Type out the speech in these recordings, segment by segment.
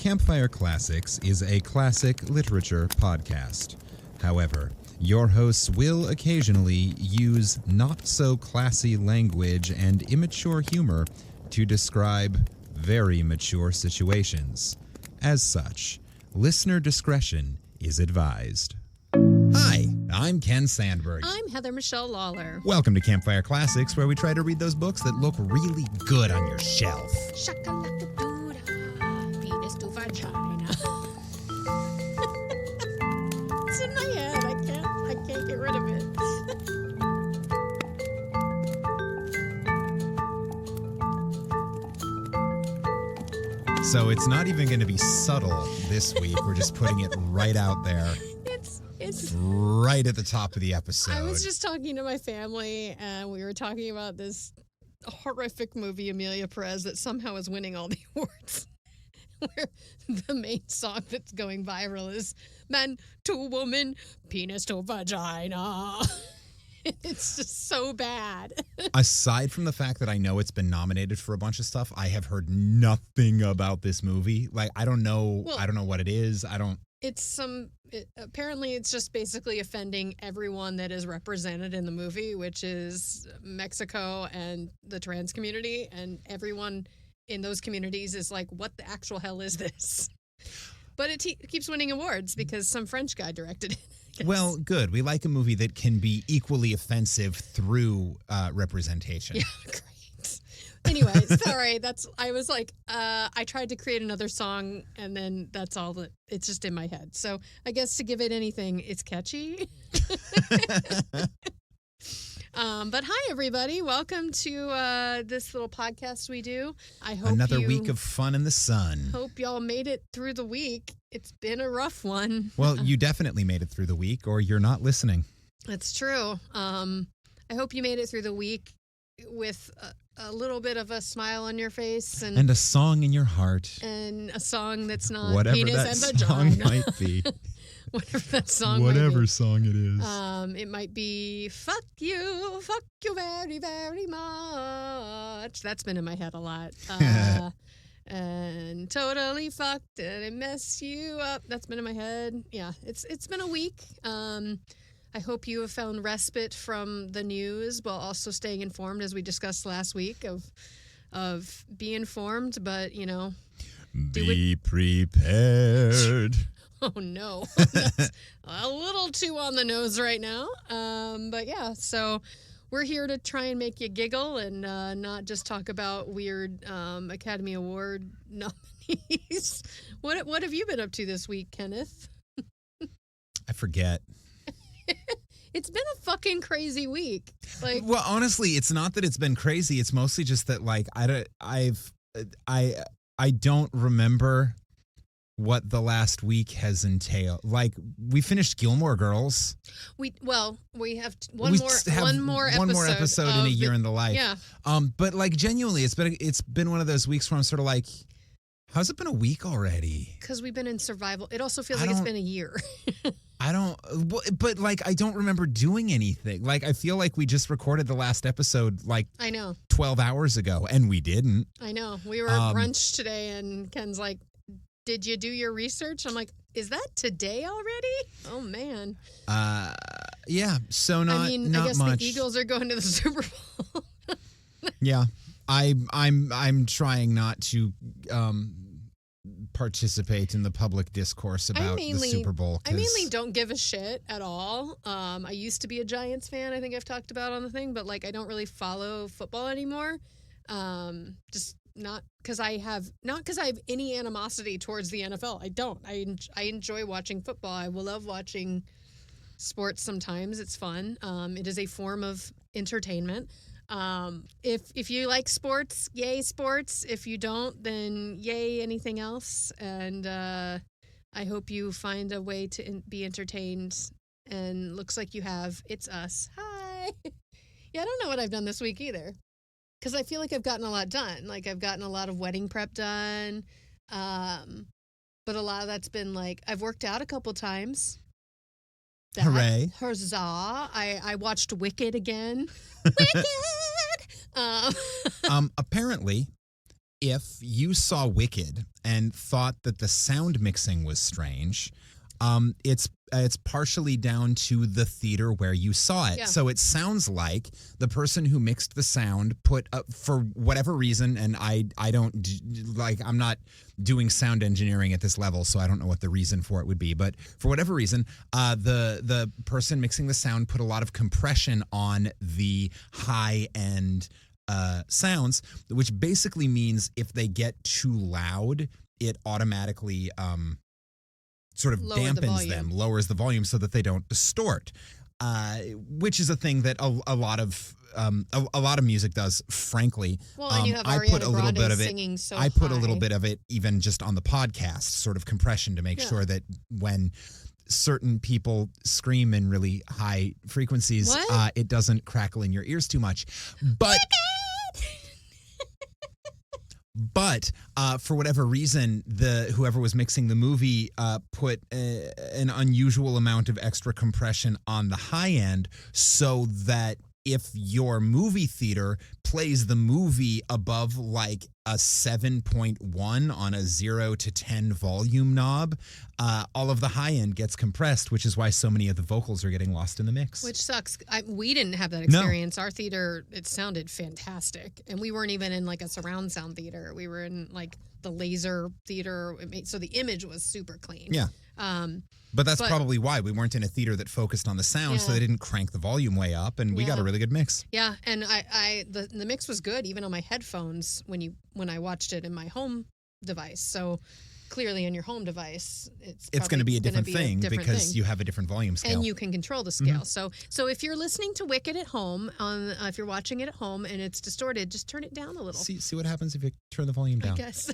Campfire Classics is a classic literature podcast. However, your hosts will occasionally use not-so-classy language and immature humor to describe very mature situations. As such, listener discretion is advised. Hi, I'm Ken Sandberg. I'm Heather Michelle Lawler. Welcome to Campfire Classics, where we try to read those books that look really good on your shelf. Shakalaka-doo-dah, penis to vagina. It's in my head. I can't get rid of it. So it's not even going to be subtle this week. We're just putting it right out there. It's right at the top of the episode. I was just talking to my family, and we were talking about this horrific movie, Amelia Perez, that somehow is winning all the awards. Where the main song that's going viral is "Man to Woman, Penis to Vagina." It's just so bad. Aside from the fact that I know it's been nominated for a bunch of stuff, I have heard nothing about this movie. Like, I don't know what it is. Apparently it's just basically offending everyone that is represented in the movie, which is Mexico and the trans community, and everyone in those communities is like, what the actual hell is this? But it keeps winning awards because some French guy directed it. Well, good. We like a movie that can be equally offensive through representation. Yeah, great. Anyway, sorry. I was like, I tried to create another song, and then that's all that. It's just in my head. So I guess to give it anything, it's catchy. But hi, everybody. Welcome to this little podcast we do. I hope another week of fun in the sun. Hope y'all made it through the week. It's been a rough one. Well, you definitely made it through the week, or you're not listening. That's true. I hope you made it through the week with a little bit of a smile on your face and a song in your heart, and a song that's not whatever penis that and vagina. Song might be. Whatever that song whatever might be. Song it is. It might be fuck you very, very much. That's been in my head a lot. And totally fucked and it messed you up. That's been in my head. Yeah, it's been a week. I hope you have found respite from the news while also staying informed, as we discussed last week, of be informed, but, be prepared. Oh, no. That's a little too on the nose right now. But yeah, so we're here to try and make you giggle and not just talk about weird Academy Award nominees. What have you been up to this week, Kenneth? I forget. It's been a fucking crazy week. Like, well, honestly, it's not that it's been crazy. It's mostly just that, like, I don't remember what the last week has entailed. Like, we finished Gilmore Girls. We have one more episode in a year in the life. Yeah. But like, genuinely, it's been one of those weeks where I'm sort of like, how's it been a week already? Because we've been in survival. It also feels like it's been a year. But like, I don't remember doing anything. Like, I feel like we just recorded the last episode, like, I know, 12 hours ago, and we didn't. I know. We were at brunch today, and Ken's like, did you do your research? I'm like, is that today already? Oh, man. Yeah. So not I guess much. The Eagles are going to the Super Bowl. Yeah. I'm trying not to participate in the public discourse about the Super Bowl. I mainly don't give a shit at all. I used to be a Giants fan. I think I've talked about on the thing, but like, I don't really follow football anymore. Just not because I have any animosity towards the NFL. I don't. I enjoy watching football. I will love watching sports sometimes. It's fun. It is a form of entertainment. If you like sports, yay sports. If you don't, then yay anything else. And I hope you find a way to be entertained. And looks like you have. It's us. Hi. Yeah, I don't know what I've done this week either. Because I feel like I've gotten a lot done. Like, I've gotten a lot of wedding prep done. But a lot of that's been like, I've worked out a couple times. Hooray. Huzzah. I watched Wicked again. Wicked! Apparently, if you saw Wicked and thought that the sound mixing was strange, it's partially down to the theater where you saw it. Yeah. So it sounds like the person who mixed the sound put up, for whatever reason, and I'm not doing sound engineering at this level, so I don't know what the reason for it would be. But for whatever reason, the person mixing the sound put a lot of compression on the high end sounds, which basically means if they get too loud, it automatically sort of dampens them, lowers the volume so that they don't distort, which is a thing that a lot of music does, frankly. Well, and you have I Ariana put a little Grande bit of it. singing so I put a high. little bit of it even just on the podcast, sort of compression to make sure that when certain people scream in really high frequencies, it doesn't crackle in your ears too much. But for whatever reason, whoever was mixing the movie put an unusual amount of extra compression on the high end so that if your movie theater plays the movie above like a 7.1 on a 0 to 10 volume knob, all of the high end gets compressed, which is why so many of the vocals are getting lost in the mix. Which sucks. We didn't have that experience. No. Our theater, it sounded fantastic. And we weren't even in like a surround sound theater. We were in like the laser theater. So the image was super clean. Yeah. But that's probably why we weren't in a theater that focused on the sound, so they didn't crank the volume way up, and we got a really good mix. Yeah, and the mix was good even on my headphones when I watched it in my home device. So clearly in your home device, it's going to be a different thing because you have a different volume scale, and you can control the scale. Mm-hmm. So if you're listening to Wicked at home, if you're watching it at home and it's distorted, just turn it down a little. See what happens if you turn the volume down. I guess.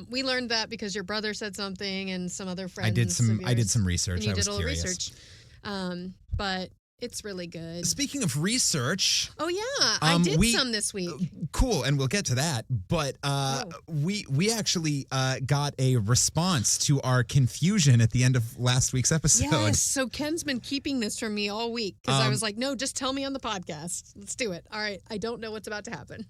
We learned that because your brother said something and some other friends. I did some research. And you did a little research. But it's really good. Speaking of research. Oh yeah, I did some this week. Cool, and we'll get to that. But we actually got a response to our confusion at the end of last week's episode. Yes. So Ken's been keeping this from me all week because I was like, no, just tell me on the podcast. Let's do it. All right. I don't know what's about to happen.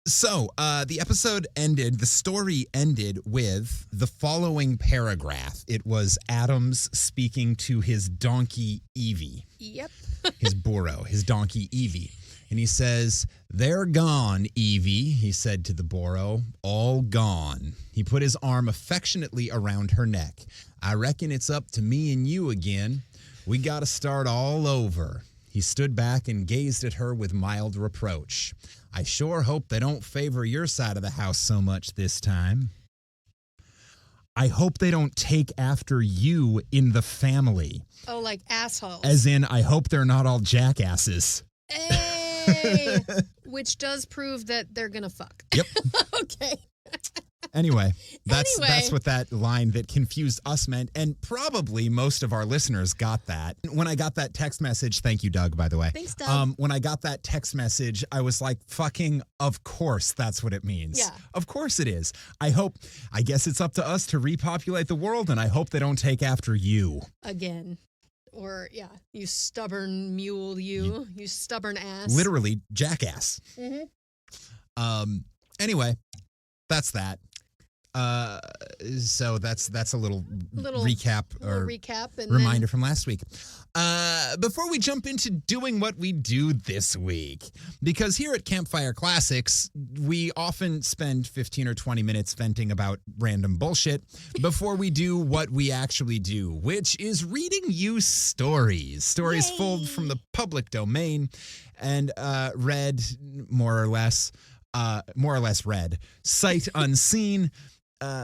So, the story ended with the following paragraph. It was Adams speaking to his donkey, Evie. Yep. His burro, his donkey, Evie. And he says, "They're gone, Evie," he said to the burro, "all gone." He put his arm affectionately around her neck. "I reckon it's up to me and you again. We got to start all over." He stood back and gazed at her with mild reproach. "I sure hope they don't favor your side of the house so much this time. I hope they don't take after you in the family." Oh, like assholes. As in, I hope they're not all jackasses. Hey! Which does prove that they're going to fuck. Yep. Okay. Anyway, that's what that line that confused us meant, and probably most of our listeners got that. When I got that text message, thank you, Doug, by the way. Thanks, Doug. When I got that text message, I was like, fucking, of course that's what it means. Yeah. Of course it is. I guess it's up to us to repopulate the world, and I hope they don't take after you. Again. Or, yeah, you stubborn mule, you stubborn ass. Literally, jackass. Mm-hmm. Anyway, that's that. So that's a little recap and reminder from last week. Before we jump into doing what we do this week, because here at Campfire Classics, we often spend 15 or 20 minutes venting about random bullshit before we do what we actually do, which is reading you stories Yay. Pulled from the public domain and read more or less read, sight unseen.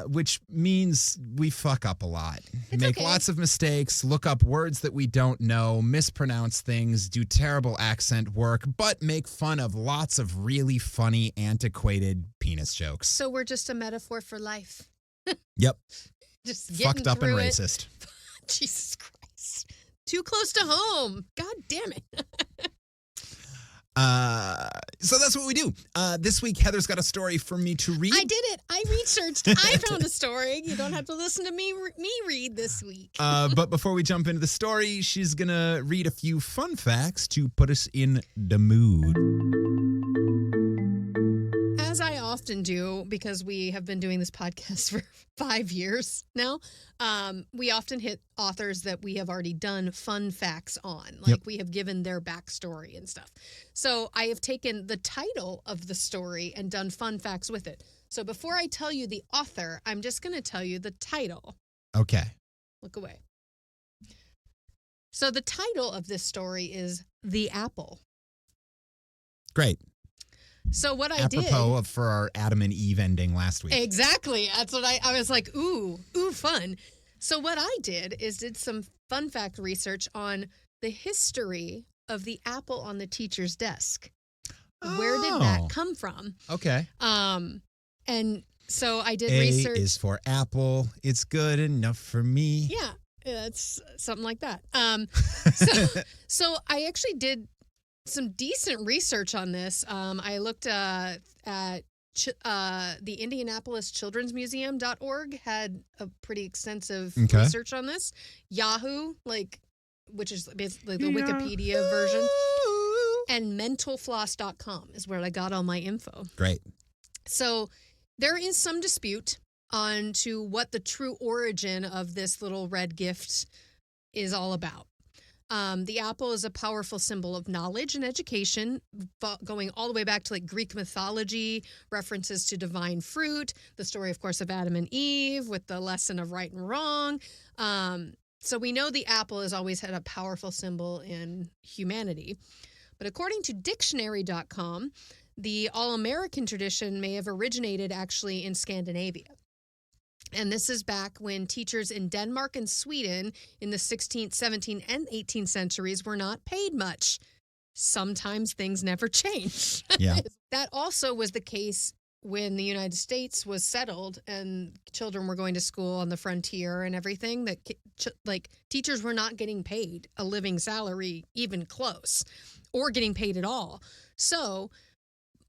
Which means we fuck up a lot. Make lots of mistakes, look up words that we don't know, mispronounce things, do terrible accent work, but make fun of lots of really funny, antiquated penis jokes. So we're just a metaphor for life. Yep. Just fucked up and racist. Jesus Christ. Too close to home. God damn it. So that's what we do. This week, Heather's got a story for me to read. I did it. I researched. I found a story. You don't have to listen to me read this week. But before we jump into the story, she's going to read a few fun facts to put us in the mood. As I often do, because we have been doing this podcast for 5 years now, we often hit authors that we have already done fun facts on. Like we have given their backstory and stuff. So I have taken the title of the story and done fun facts with it. So before I tell you the author, I'm just going to tell you the title. Okay. Look away. So the title of this story is The Apple. Great. So what I Apropos of for our Adam and Eve ending last week. Exactly. That's what I was like, ooh, fun. So what I did some fun fact research on the history of the apple on the teacher's desk. Oh. Where did that come from? Okay. And so I did A research. is for apple. It's good enough for me. Yeah, it's something like that. So I actually did some decent research on this. I looked at the Indianapolis Children's Museum.org had a pretty extensive research on this. Yahoo, which is basically the Wikipedia version, and mentalfloss.com is where I got all my info. Great. So there is some dispute on to what the true origin of this little red gift is all about. The apple is a powerful symbol of knowledge and education, going all the way back to Greek mythology, references to divine fruit, the story, of course, of Adam and Eve with the lesson of right and wrong. So we know the apple has always had a powerful symbol in humanity. But according to dictionary.com, the All-American tradition may have originated actually in Scandinavia. And this is back when teachers in Denmark and Sweden in the 16th, 17th, and 18th centuries were not paid much. Sometimes things never change. Yeah. That also was the case when the United States was settled and children were going to school on the frontier and everything, that teachers were not getting paid a living salary, even close, or getting paid at all. So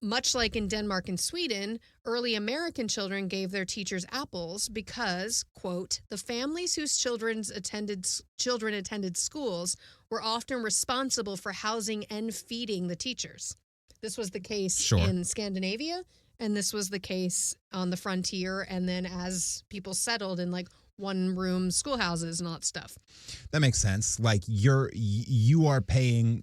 much like in Denmark and Sweden, early American children gave their teachers apples because, quote, the families whose children attended schools were often responsible for housing and feeding the teachers. This was the case in Scandinavia, and this was the case on the frontier, and then as people settled in one-room schoolhouses and all that stuff. That makes sense. You are paying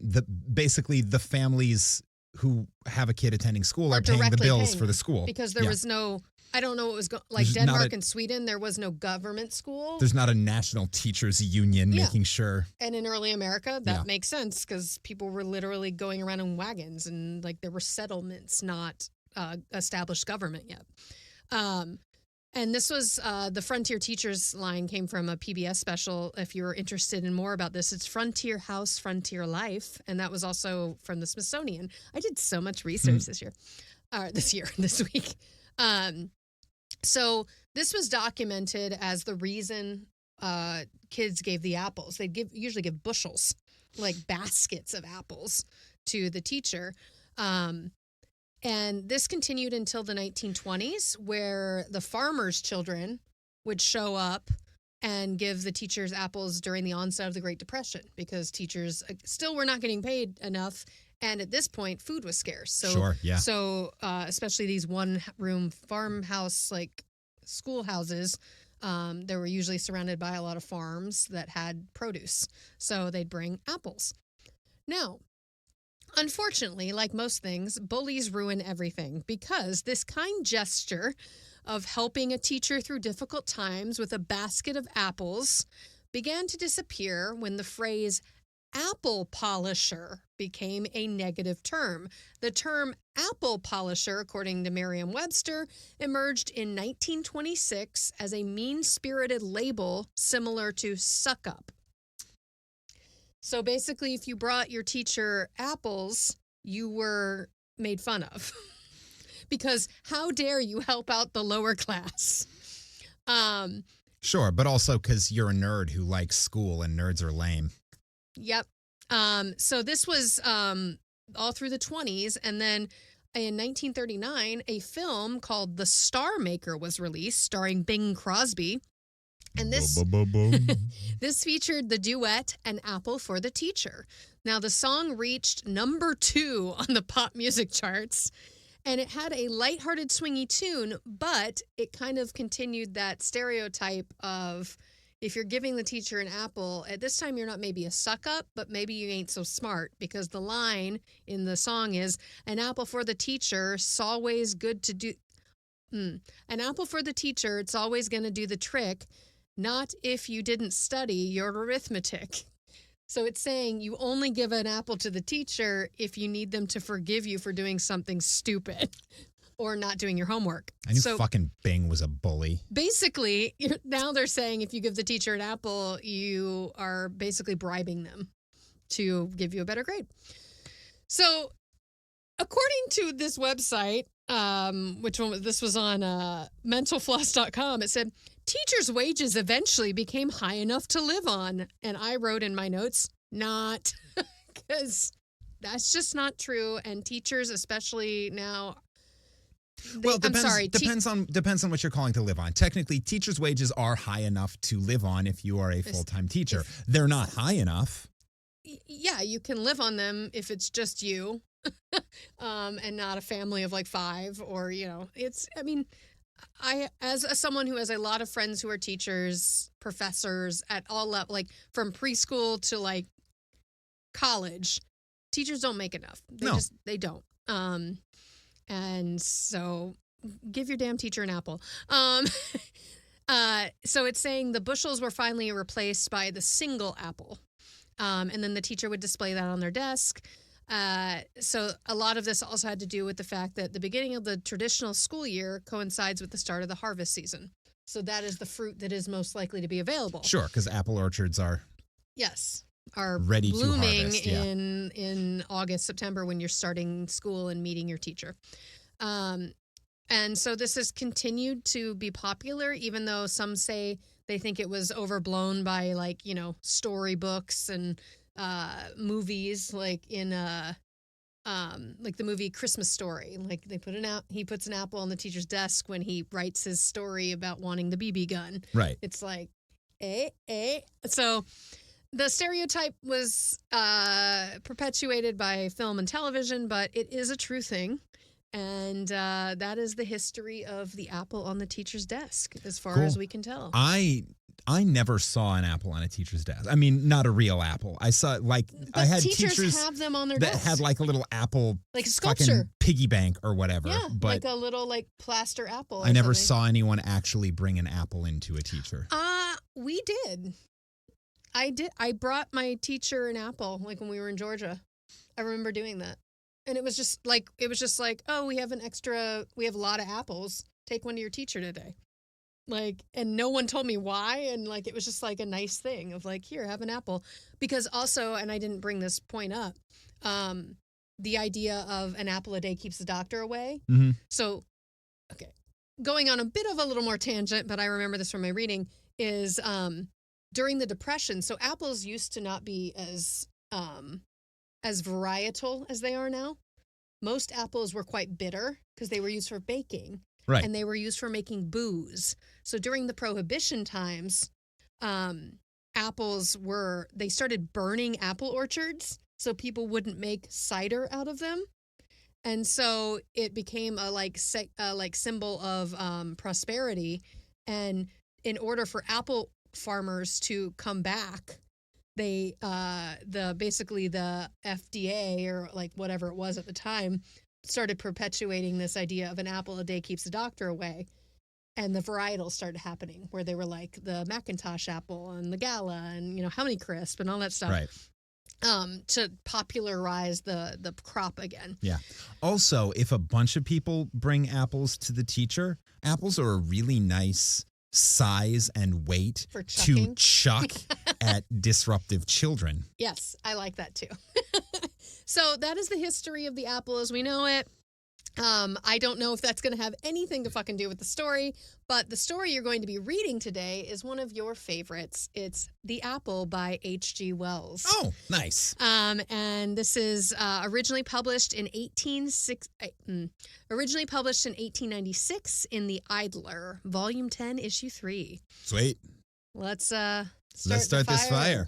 basically the families who have a kid attending school are paying the bills for the school. Because there was no, I don't know what was Denmark and Sweden, there was no government school. There's not a national teachers union making sure. And in early America, that makes sense because people were literally going around in wagons and there were settlements, not established government yet. And this was the Frontier Teachers line came from a PBS special. If you're interested in more about this, it's Frontier House, Frontier Life. And that was also from the Smithsonian. I did so much research this week. So this was documented as the reason kids gave the apples. They'd usually give bushels, baskets of apples to the teacher. And this continued until the 1920s, where the farmers' children would show up and give the teachers apples during the onset of the Great Depression because teachers still were not getting paid enough. And at this point, food was scarce. So, So especially these one-room farmhouse, schoolhouses, they were usually surrounded by a lot of farms that had produce. So they'd bring apples. Now, unfortunately, like most things, bullies ruin everything because this kind gesture of helping a teacher through difficult times with a basket of apples began to disappear when the phrase apple polisher became a negative term. The term apple polisher, according to Merriam-Webster, emerged in 1926 as a mean-spirited label similar to suck up. So basically, if you brought your teacher apples, you were made fun of because how dare you help out the lower class? Sure, but also because you're a nerd who likes school and nerds are lame. Yep. So this was all through the 20s. And then in 1939, a film called The Star Maker was released starring Bing Crosby. And this featured the duet An Apple for the Teacher. Now, the song reached number 2 on the pop music charts, And it had a lighthearted, swingy tune, but it kind of continued that stereotype of if you're giving the teacher an apple, at this time you're not maybe a suck up, but maybe you ain't so smart, because the line in the song is, an apple for the teacher, it's always good to do. An apple for the teacher, it's always going to do the trick, not if you didn't study your arithmetic. So it's saying you only give an apple to the teacher if you need them to forgive you for doing something stupid or not doing your homework. I knew fucking Bing was a bully. Basically, now they're saying if you give the teacher an apple, you are basically bribing them to give you a better grade. So according to this website, this was on mentalfloss.com, it said, teachers' wages eventually became high enough to live on. And I wrote in my notes, not, because that's just not true. And teachers, especially now, depends on what you're calling to live on. Technically, teachers' wages are high enough to live on if you are a full-time teacher. They're not high enough. Yeah, you can live on them if it's just you. And not a family of like 5, or as someone who has a lot of friends who are teachers, professors at all levels, like from preschool to like college, teachers don't make enough. They don't. And so give your damn teacher an apple. So it's saying the bushels were finally replaced by the single apple. And then the teacher would display that on their desk. So a lot of this also had to do with the fact that the beginning of the traditional school year coincides with the start of the harvest season. So that is the fruit that is most likely to be available. Sure, because apple orchards are ready blooming to harvest, in August, September, when you're starting school and meeting your teacher. And so this has continued to be popular, even though some say they think it was overblown by storybooks and movies, like in like the movie Christmas Story. Like he puts an apple on the teacher's desk when he writes his story about wanting the BB gun. Right. It's like, So the stereotype was perpetuated by film and television, but it is a true thing. And that is the history of the apple on the teacher's desk, as far as we can tell. I never saw an apple on a teacher's desk. I mean, not a real apple. I saw I had teachers have them on their that desk. Had like a little apple, like a sculpture, piggy bank or whatever. Yeah, but like a little plaster apple. I never saw anyone actually bring an apple into a teacher. We did. I did. I brought my teacher an apple, like when we were in Georgia. I remember doing that. And it was just like, oh, we have a lot of apples. Take one to your teacher today. And no one told me why. And it was just like a nice thing of here, have an apple. Because also, and I didn't bring this point up, the idea of an apple a day keeps the doctor away. Mm-hmm. So, okay, going on a bit of a little more tangent, but I remember this from my reading, is during the Depression. So apples used to not be as varietal as they are now. Most apples were quite bitter because they were used for baking. Right. And they were used for making booze. So during the Prohibition times, they started burning apple orchards so people wouldn't make cider out of them. And so it became a symbol of prosperity. And in order for apple farmers to come back, they the FDA or whatever it was at the time started perpetuating this idea of an apple a day keeps the doctor away. And the varietals started happening where they were like the Macintosh apple and the Gala and Honeycrisp and all that stuff. Right. To popularize the crop again. Yeah. Also, if a bunch of people bring apples to the teacher, apples are a really nice size and weight to chuck at disruptive children. Yes, I like that too. So that is the history of the apple as we know it. I don't know if that's going to have anything to fucking do with the story, but the story you're going to be reading today is one of your favorites. It's The Apple by H.G. Wells. Oh, nice. And this is originally published in 1896 in The Idler, Volume 10, Issue 3. Sweet. Let's start this fire.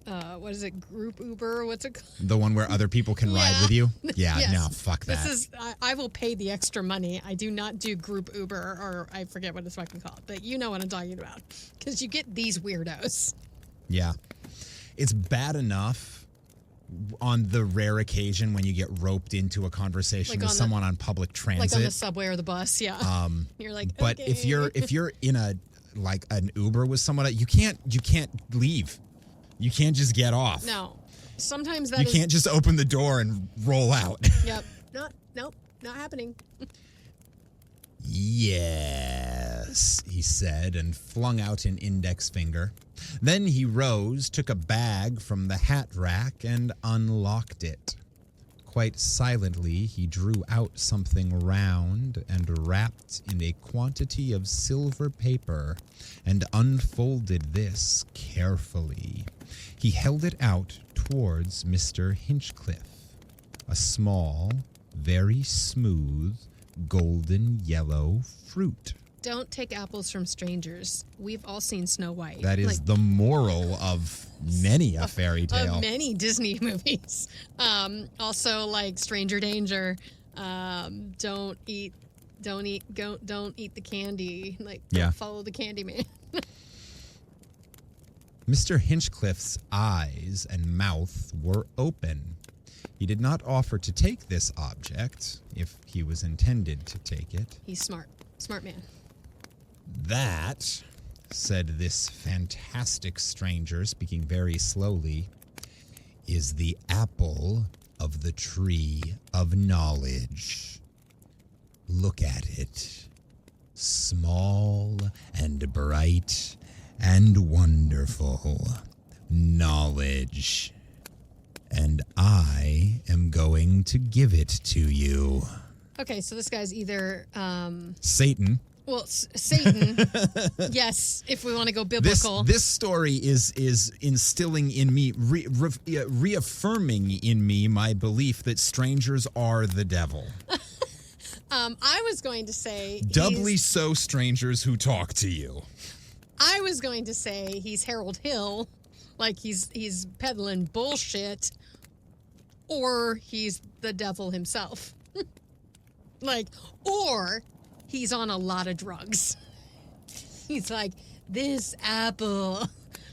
what is it? Group Uber? What's it called? The one where other people can ride with you? Yeah, Yes. no, fuck that. I will pay the extra money. I do not do Group Uber, or I forget what it's fucking called, but you know what I'm talking about. Because you get these weirdos. Yeah. It's bad enough on the rare occasion when you get roped into a conversation with someone on public transit. Like on the subway or the bus, yeah. You're like, but okay. if you're in an Uber with someone, you can't leave. You can't just get off. No. Sometimes you can't just open the door and roll out. Yep. Nope. Not happening. Yes, he said, and flung out an index finger. Then he rose, took a bag from the hat rack, and unlocked it. Quite silently, he drew out something round and wrapped in a quantity of silver paper, and unfolded this carefully. He held it out towards Mr. Hinchcliffe. A small, very smooth, golden yellow fruit. Don't take apples from strangers. We've all seen Snow White. That is the moral of many a fairy tale. Of many Disney movies. Also, like Stranger Danger. Don't eat the candy. Like, don't follow the candy man. Mr. Hinchcliffe's eyes and mouth were open. He did not offer to take this object, if he was intended to take it. He's smart. Smart man. That, said this fantastic stranger, speaking very slowly, is the apple of the tree of knowledge. Look at it. Small and bright and wonderful. Knowledge. And I am going to give it to you. Okay, so this guy's either... Satan. Well, Satan, yes, if we want to go biblical. This story is instilling in me, reaffirming in me my belief that strangers are the devil. I was going to say... Doubly so strangers who talk to you. I was going to say he's Harold Hill, like he's peddling bullshit, or he's the devil himself. Or he's on a lot of drugs. He's like, this apple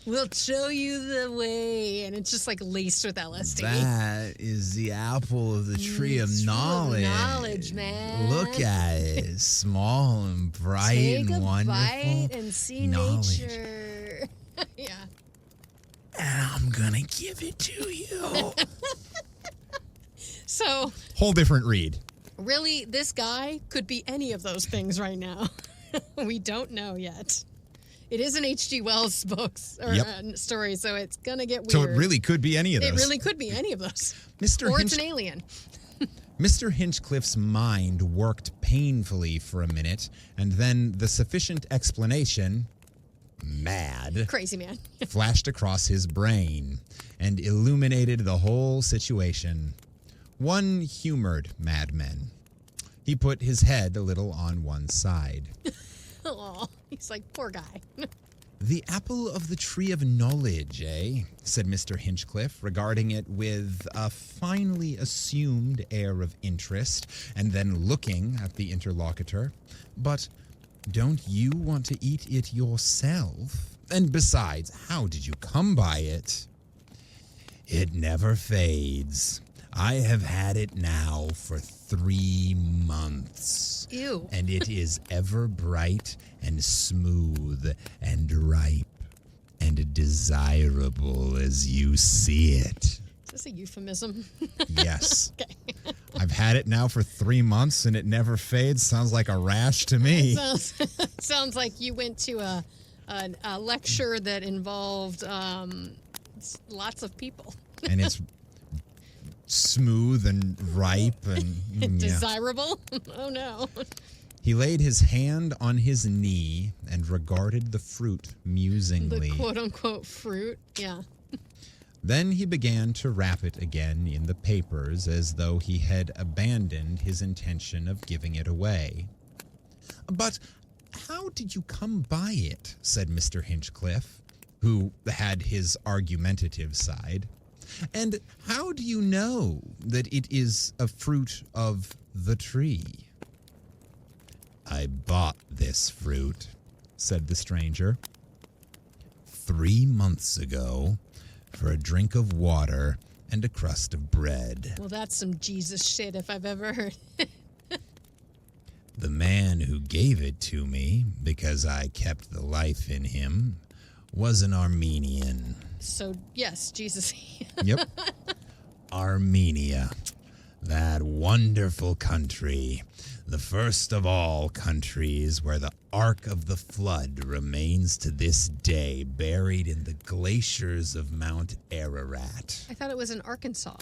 will show you the way. And it's just like laced with LSD. That is the apple of the tree of knowledge. Knowledge, man. Look at it. Small and bright Take and wonderful. Bite and see knowledge. Nature. Yeah. And I'm going to give it to you. So. Whole different read. Really, this guy could be any of those things right now. We don't know yet. It is an H.G. Wells books or story, so it's gonna get weird. So it really could be any of those. It really could be any of those. Or it's an alien. Mr. Hinchcliffe's mind worked painfully for a minute, and then the sufficient explanation, mad, crazy man, flashed across his brain and illuminated the whole situation. One humored madman. He put his head a little on one side. Oh, he's like, poor guy. The apple of the tree of knowledge, eh? Said Mr. Hinchcliffe, regarding it with a finely assumed air of interest, and then looking at the interlocutor. But don't you want to eat it yourself? And besides, how did you come by it? It never fades. I have had it now for 3 months. Ew. And it is ever bright and smooth and ripe and desirable as you see it. Is this a euphemism? Yes. Okay. I've had it now for 3 months and it never fades. Sounds like a rash to me. Sounds like you went to a lecture that involved lots of people. And it's smooth and ripe and desirable. Oh no. He laid his hand on his knee and regarded the fruit musingly. The quote-unquote fruit, yeah. Then he began to wrap it again in the papers as though he had abandoned his intention of giving it away. But how did you come by it? Said Mr. Hinchcliffe. who had his argumentative side. And how do you know that it is a fruit of the tree? I bought this fruit, said the stranger, 3 months ago for a drink of water and a crust of bread. Well, that's some Jesus shit if I've ever heard it. The man who gave it to me, because I kept the life in him, was an Armenian. So, yes, Jesus. Yep. Armenia. That wonderful country. The first of all countries where the Ark of the Flood remains to this day, buried in the glaciers of Mount Ararat. I thought it was in Arkansas.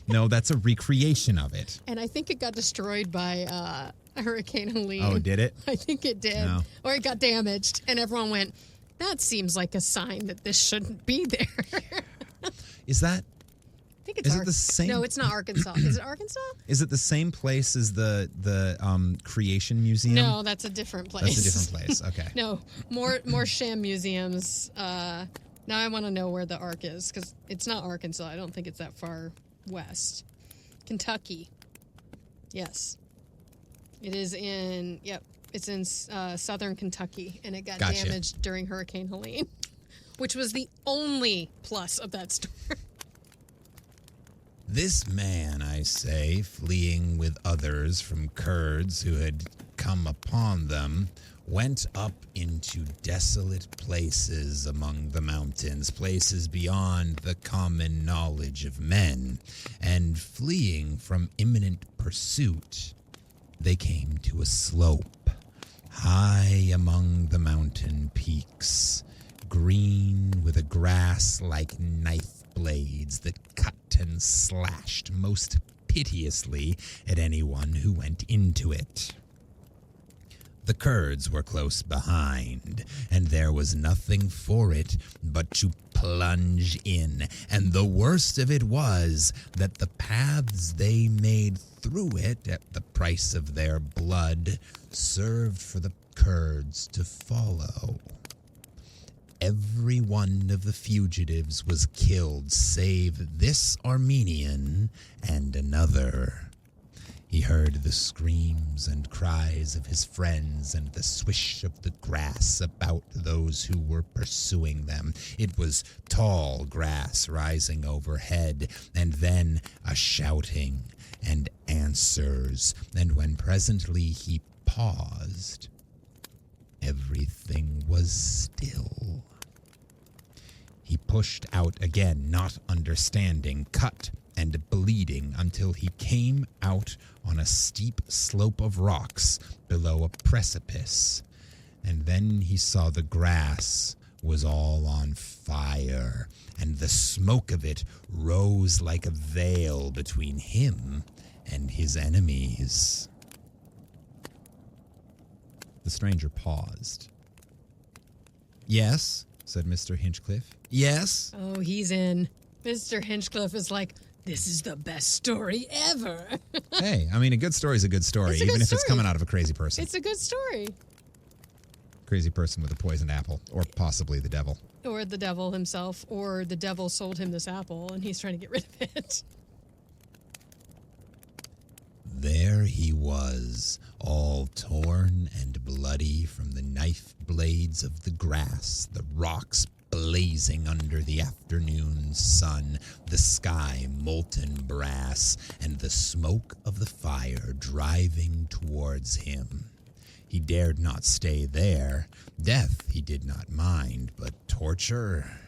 No, that's a recreation of it. And I think it got destroyed by Hurricane Helene. Oh, did it? I think it did. No. Or it got damaged. And everyone went, that seems like a sign that this shouldn't be there. Is that... I think it's Is it the same? No, it's not Arkansas. Is it Arkansas? Is it the same place as the Creation Museum? No, that's a different place. That's a different place. Okay. No, more sham museums. Now I want to know where the Ark is because it's not Arkansas. I don't think it's that far west. Kentucky. Yes. It is in, yep, it's in southern Kentucky, and it got damaged during Hurricane Helene, which was the only plus of that story. This man, I say, fleeing with others from Kurds who had come upon them, went up into desolate places among the mountains, places beyond the common knowledge of men, and fleeing from imminent pursuit, they came to a slope, high among the mountain peaks, green with a grass like knife blades that cut and slashed most piteously at anyone who went into it. The Kurds were close behind, and there was nothing for it but to plunge in, and the worst of it was that the paths they made through it at the price of their blood served for the Kurds to follow. Every one of the fugitives was killed save this Armenian and another. He heard the screams and cries of his friends and the swish of the grass about those who were pursuing them. It was tall grass rising overhead, and then a shouting and answers, and when presently he paused, everything was still. He pushed out again, not understanding, cut and bleeding, until he came out on a steep slope of rocks below a precipice. And then he saw the grass was all on fire, and the smoke of it rose like a veil between him and his enemies. The stranger paused. Yes, said Mr. Hinchcliffe. Yes? Oh, he's in. Mr. Hinchcliffe is like, this is the best story ever. Hey, I mean, a good story is a good story, even if it's coming out of a crazy person. It's a good story. Crazy person with a poisoned apple, or possibly the devil. Or the devil himself, or the devil sold him this apple and he's trying to get rid of it. There he was, all torn and bloody from the knife blades of the grass, the rocks blazing under the afternoon sun, the sky molten brass, and the smoke of the fire driving towards him. He dared not stay there. Death he did not mind, but torture...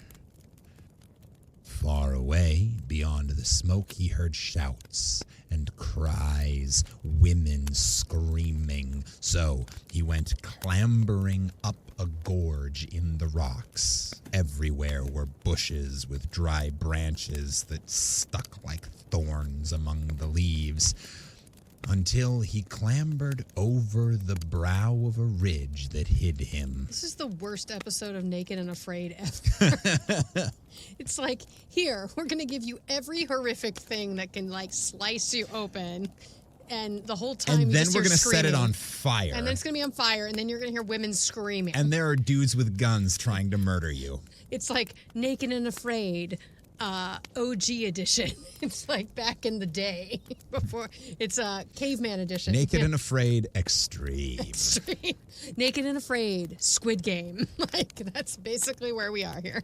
Far away, beyond the smoke, he heard shouts and cries, women screaming. So he went clambering up a gorge in the rocks. Everywhere were bushes with dry branches that stuck like thorns among the leaves, until he clambered over the brow of a ridge that hid him. This is the worst episode of Naked and Afraid ever. It's like, here, we're going to give you every horrific thing that can, like, slice you open, And the whole time, and then we're going to set it on fire. And then it's going to be on fire, and then you're going to hear women screaming. And there are dudes with guns trying to murder you. It's like Naked and Afraid, OG edition. It's like back in the day before. It's Caveman edition. Naked and Afraid Extreme. Extreme. Naked and Afraid Squid Game. Like, that's basically where we are here.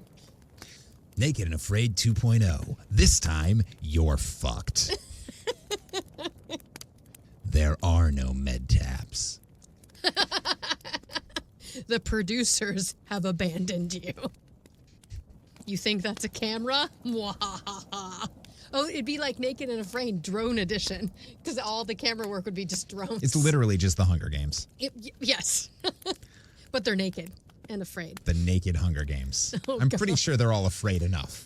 Naked and Afraid 2.0. This time, you're fucked. There are no med taps. The producers have abandoned you. You think that's a camera? Mwahaha. Oh, it'd be like Naked and Afraid drone edition, because all the camera work would be just drones. It's literally just the Hunger Games. Yes. But they're naked and afraid. The naked Hunger Games. Oh, I'm God. pretty sure they're all afraid enough.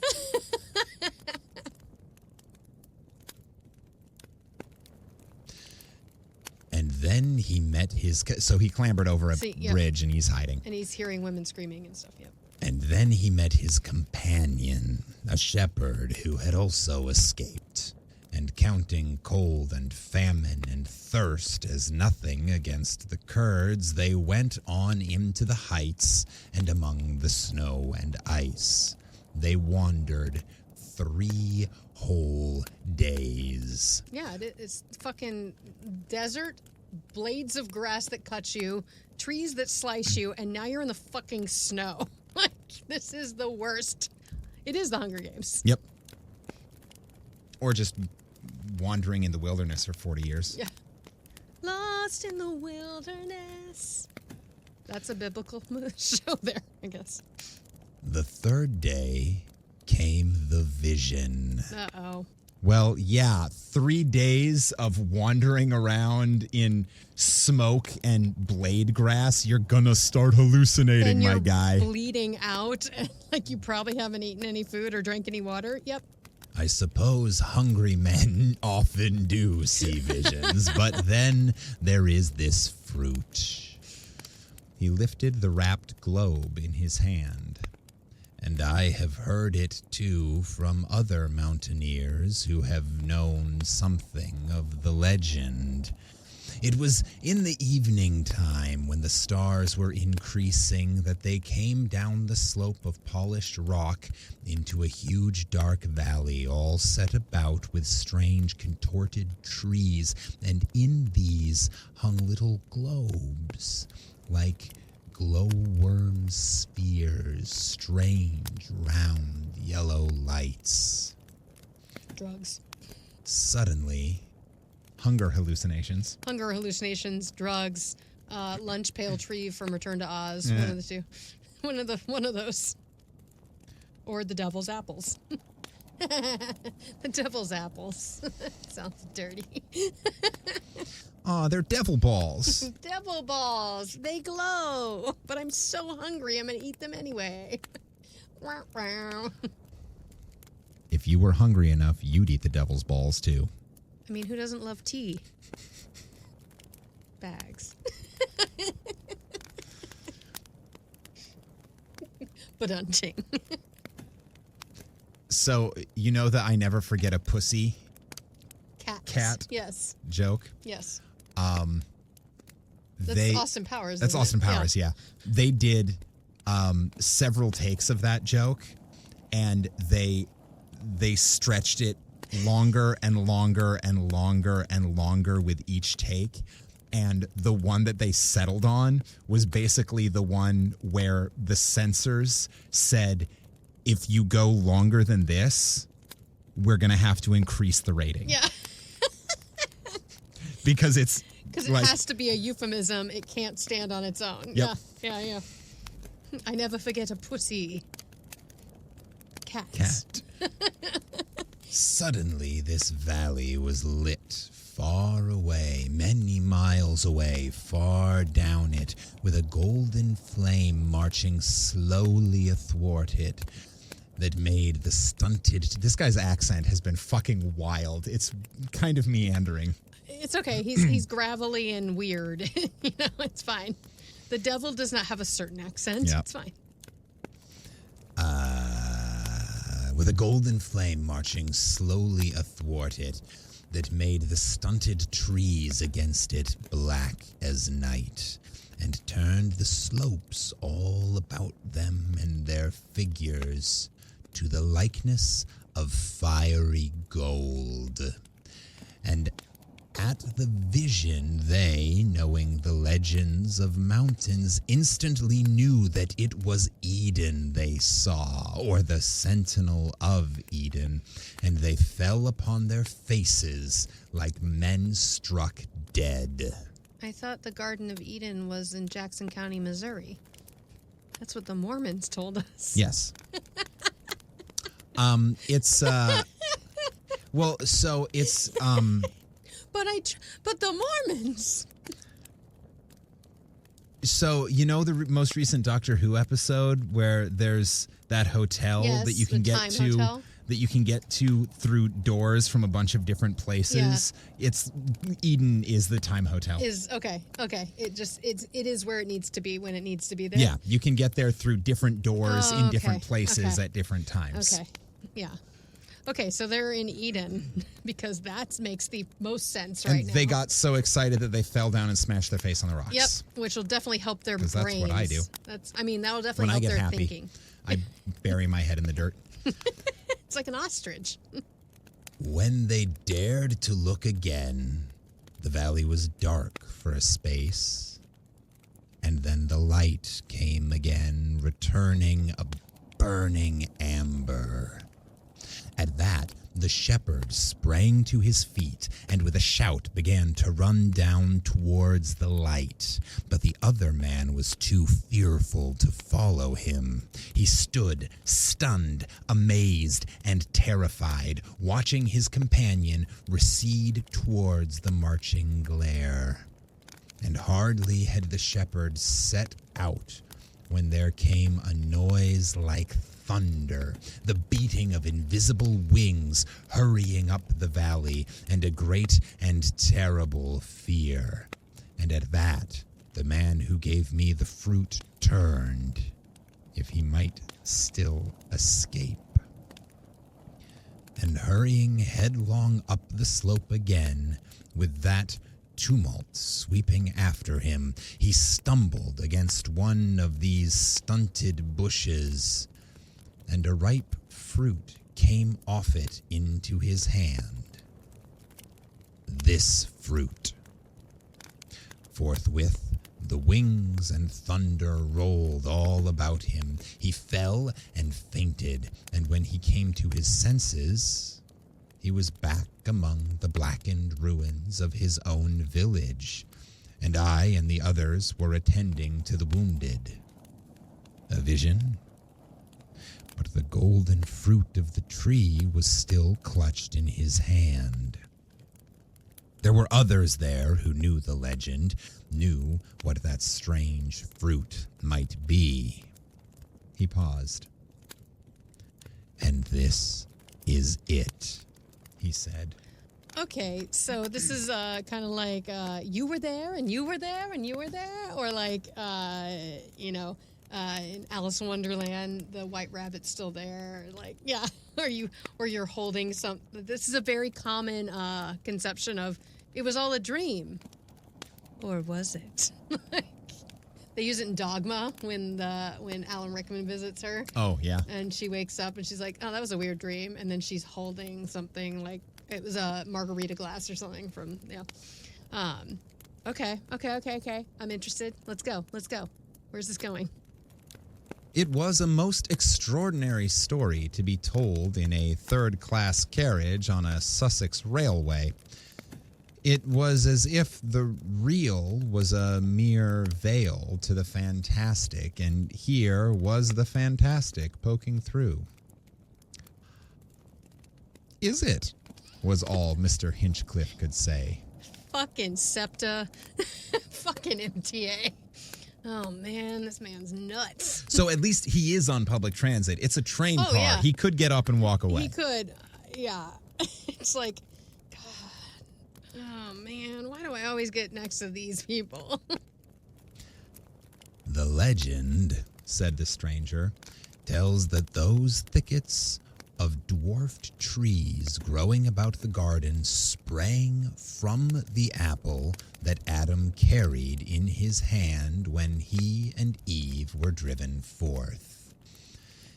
And then he met so he clambered over a bridge and he's hiding. And he's hearing women screaming and stuff, yep. And then he met his companion, a shepherd who had also escaped. And counting cold and famine and thirst as nothing against the Kurds, they went on into the heights and among the snow and ice. They wandered 3 whole days. Yeah, it's fucking desert, blades of grass that cut you, trees that slice you, and now you're in the fucking snow. Like, this is the worst. It is the Hunger Games. Yep. Or just wandering in the wilderness for 40 years. Yeah. Lost in the wilderness. That's a biblical show there, I guess. The 3rd day came the vision. Uh-oh. Well, yeah, 3 days of wandering around in smoke and blade grass. You're gonna start hallucinating, and you're my guy. Bleeding out, like you probably haven't eaten any food or drank any water. Yep. I suppose hungry men often do see visions, but then there is this fruit. He lifted the wrapped globe in his hand. And I have heard it, too, from other mountaineers who have known something of the legend. It was in the evening time, when the stars were increasing, that they came down the slope of polished rock into a huge dark valley, all set about with strange contorted trees, and in these hung little globes, like glowworm spheres, strange, round, yellow lights. Drugs. Suddenly, hunger hallucinations. Hunger hallucinations, drugs, lunch pail tree from Return to Oz. Yeah. One of the two. One of those. Or the devil's apples. The devil's apples. Sounds dirty. Aw, they're devil balls. Devil balls. They glow. But I'm so hungry, I'm going to eat them anyway. If you were hungry enough, you'd eat the devil's balls, too. I mean, who doesn't love tea? Bags. Ba-dun-ting. So, you know that I never forget a pussy cat Yes. joke? Yes. That's Austin Powers. That's Austin Powers, yeah. They did several takes of that joke, and they stretched it longer and longer and longer and longer with each take. And the one that they settled on was basically the one where the censors said, if you go longer than this, we're going to have to increase the rating. Yeah. Because it has to be a euphemism. It can't stand on its own. Yep. Yeah. I never forget a pussy. Cat. Suddenly, this valley was lit far away, many miles away, far down it, with a golden flame marching slowly athwart it that made the stunted... This guy's accent has been fucking wild. It's kind of meandering. It's okay. He's gravelly and weird. You know, it's fine. The devil does not have a certain accent. Yep. It's fine. with a golden flame marching slowly athwart it that made the stunted trees against it black as night, and turned the slopes all about them and their figures to the likeness of fiery gold. And at the vision, they, knowing the legends of mountains, instantly knew that it was Eden they saw, or the sentinel of Eden, and they fell upon their faces like men struck dead. I thought the Garden of Eden was in Jackson County, Missouri. That's what the Mormons told us. Yes. It's, well, so it's, But the Mormons. So, you know the most recent Doctor Who episode where there's that hotel that you can get to hotel. That you can get to through doors from a bunch of different places. Yeah. It's Eden is the time hotel. Okay. It is where it needs to be when it needs to be there. Yeah, you can get there through different doors in different places at different times. Okay. Yeah. Okay, so they're in Eden because that makes the most sense right now. They got so excited that they fell down and smashed their face on the rocks. Yep, which will definitely help their brains. That's what I do. That'll definitely help their thinking. I bury my head in the dirt. It's like an ostrich. When they dared to look again, the valley was dark for a space, and then the light came again, returning a burning amber. At that, the shepherd sprang to his feet and with a shout began to run down towards the light. But the other man was too fearful to follow him. He stood, stunned, amazed, and terrified, watching his companion recede towards the marching glare. And hardly had the shepherd set out when there came a noise like thunder, the beating of invisible wings hurrying up the valley, and a great and terrible fear. And at that, the man who gave me the fruit turned, if he might still escape. And hurrying headlong up the slope again, with that tumult sweeping after him, he stumbled against one of these stunted bushes, and a ripe fruit came off it into his hand. This fruit. Forthwith, the wings and thunder rolled all about him. He fell and fainted, and when he came to his senses, he was back among the blackened ruins of his own village, and I and the others were attending to the wounded. A vision? But the golden fruit of the tree was still clutched in his hand. There were others there who knew the legend, knew what that strange fruit might be. He paused. And this is it, he said. Okay, so this is kind of like you were there and you were there and you were there, or like, in Alice in Wonderland, the white rabbit's still there. Like, yeah, or you're holding some. This is a very common conception of it was all a dream, or was it? They use it in Dogma when Alan Rickman visits her. Oh yeah. And she wakes up and she's like, "Oh, that was a weird dream," and then she's holding something like it was a margarita glass or something from Okay. I'm interested. Let's go. Where's this going? It was a most extraordinary story to be told in a third-class carriage on a Sussex railway. It was as if the real was a mere veil to the fantastic, and here was the fantastic poking through. Is it? Was all Mr. Hinchcliffe could say. Fucking SEPTA. Fucking MTA. Oh, man, this man's nuts. So at least he is on public transit. It's a train car. Yeah. He could get up and walk away. He could, yeah. It's like, God. Oh, man, why do I always get next to these people? The legend, said the stranger, tells that those thickets of dwarfed trees growing about the garden sprang from the apple that Adam carried in his hand when he and Eve were driven forth.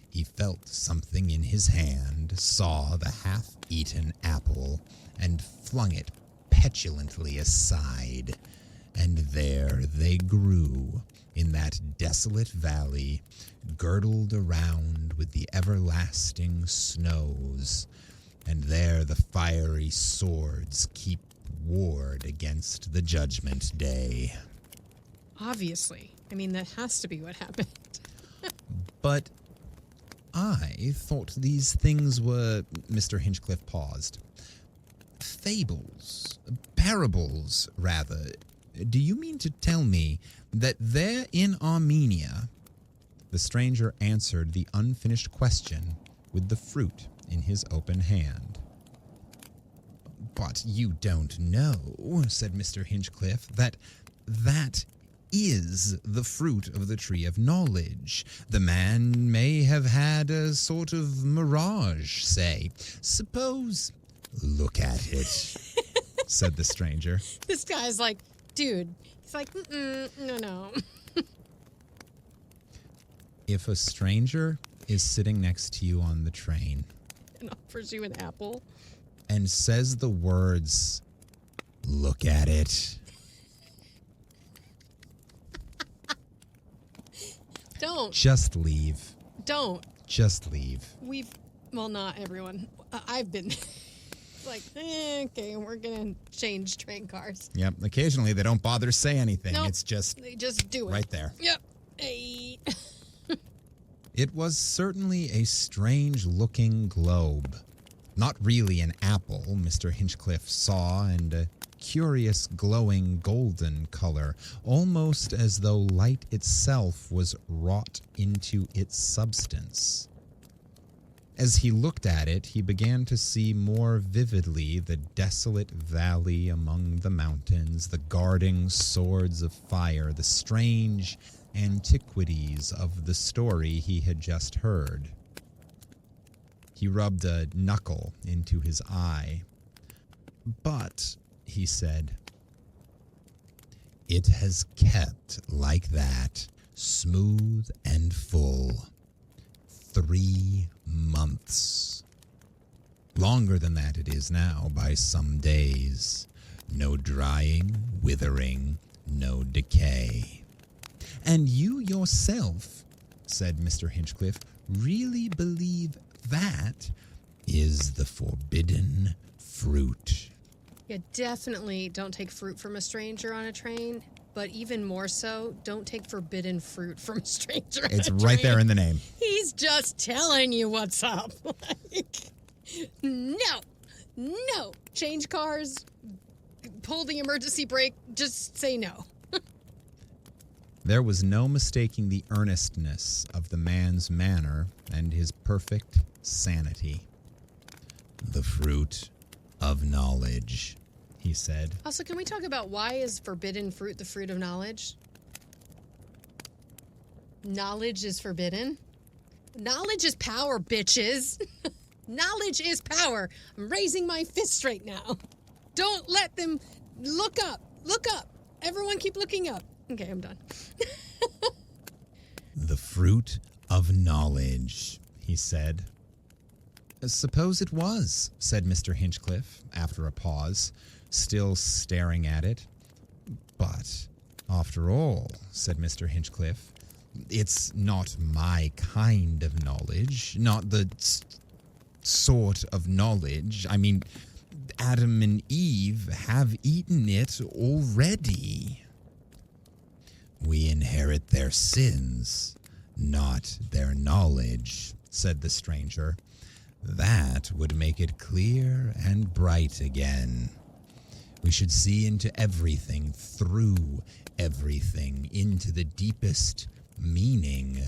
He felt something in his hand, saw the half-eaten apple, and flung it petulantly aside. And there they grew, in that desolate valley, girdled around with the everlasting snows, and there the fiery swords keep ward against the judgment day. Obviously. I mean, that has to be what happened. But I thought these things were... Mr. Hinchcliffe paused. Fables, parables, rather. Do you mean to tell me that there in Armenia... The stranger answered the unfinished question with the fruit in his open hand. But you don't know, said Mr. Hinchcliffe, that is the fruit of the tree of knowledge. The man may have had a sort of mirage, say. Suppose, look at it, said the stranger. This guy's like, dude, he's like, no. If a stranger is sitting next to you on the train And offers you an apple and says the words, look at it. Don't. Just leave. Don't. Just leave. Well, not everyone. I've been like, okay, we're going to change train cars. Yep. Occasionally they don't bother to say anything. Nope. It's just They just do it. right there. Yep. Hey. It was certainly a strange-looking globe. Not really an apple, Mr. Hinchcliffe saw, and a curious glowing golden color, almost as though light itself was wrought into its substance. As he looked at it, he began to see more vividly the desolate valley among the mountains, the guarding swords of fire, the strange antiquities of the story he had just heard. He rubbed a knuckle into his eye. But, he said, it has kept like that, smooth and full, 3 months. Longer than that it is now by some days. No drying, withering, no decay. And you yourself, said Mr. Hinchcliffe, really believe that is the forbidden fruit. Yeah, definitely don't take fruit from a stranger on a train. But even more so, don't take forbidden fruit from a stranger on a It's train. right there in the name. He's just telling you what's up. Like, no. Change cars, pull the emergency brake, just say no. There was no mistaking the earnestness of the man's manner and his perfect sanity. The fruit of knowledge, he said. Also, can we talk about why is forbidden fruit the fruit of knowledge? Knowledge is forbidden. Knowledge is power, bitches. Knowledge is power. I'm raising my fist right now. Don't let them look up. Look up. Everyone keep looking up. Okay, I'm done. The fruit of knowledge, he said. Suppose it was, said Mr. Hinchcliffe, after a pause, still staring at it. But, after all, said Mr. Hinchcliffe, it's not my kind of knowledge, not the sort of knowledge. I mean, Adam and Eve have eaten it already. We inherit their sins, not their knowledge, said the stranger. That would make it clear and bright again. We should see into everything, through everything, into the deepest meaning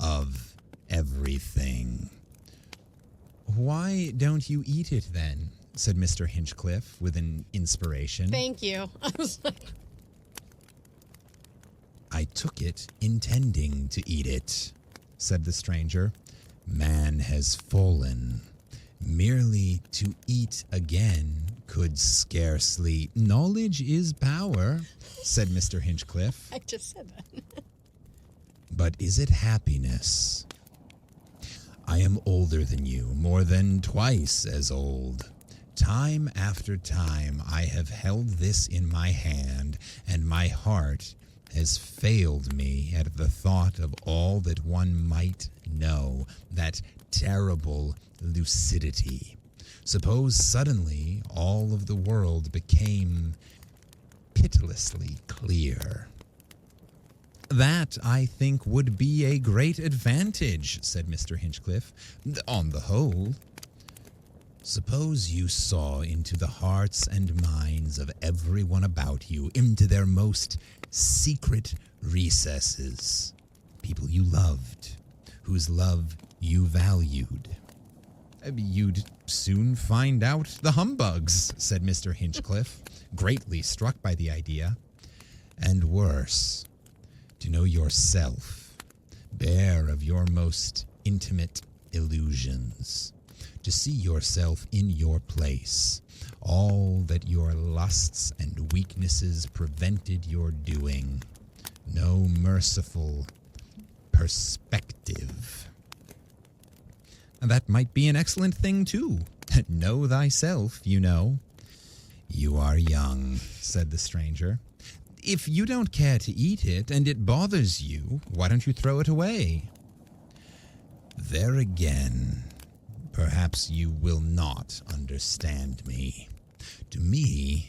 of everything. Why don't you eat it then? Said Mr. Hinchcliffe with an inspiration. Thank you. I was like... I took it intending to eat it, said the stranger. Man has fallen. Merely to eat again could scarcely. Knowledge is power, said Mr. Hinchcliffe. I just said that. But is it happiness? I am older than you, more than twice as old. Time after time I have held this in my hand, and my heart has failed me at the thought of all that one might know, that terrible lucidity. Suppose suddenly all of the world became pitilessly clear. That, I think, would be a great advantage, said Mr. Hinchcliffe, on the whole. Suppose you saw into the hearts and minds of everyone about you, into their most secret recesses, people you loved, whose love you valued. You'd soon find out the humbugs, said Mr. Hinchcliffe, greatly struck by the idea. And worse, to know yourself, bare of your most intimate illusions, to see yourself in your place, all that your lusts and weaknesses prevented your doing, no merciful perspective. And that might be an excellent thing, too. Know thyself, you know. You are young, said the stranger. If you don't care to eat it and it bothers you, why don't you throw it away? There again, perhaps you will not understand me. To me,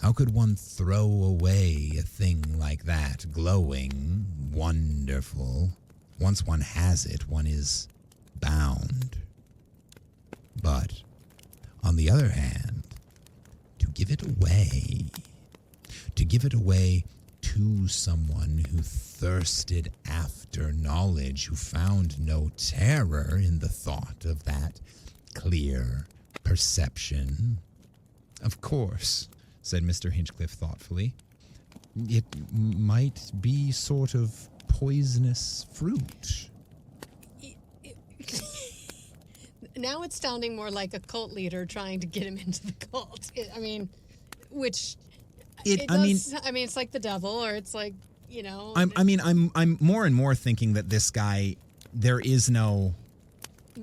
how could one throw away a thing like that, glowing, wonderful? Once one has it, one is bound. But, on the other hand, to give it away to someone who thirsted after knowledge, who found no terror in the thought of that clear perception. Of course, said Mr. Hinchcliffe thoughtfully, it might be sort of poisonous fruit. Now it's sounding more like a cult leader trying to get him into the cult. It's like the devil, or it's like, you know. I'm more and more thinking that this guy, there is no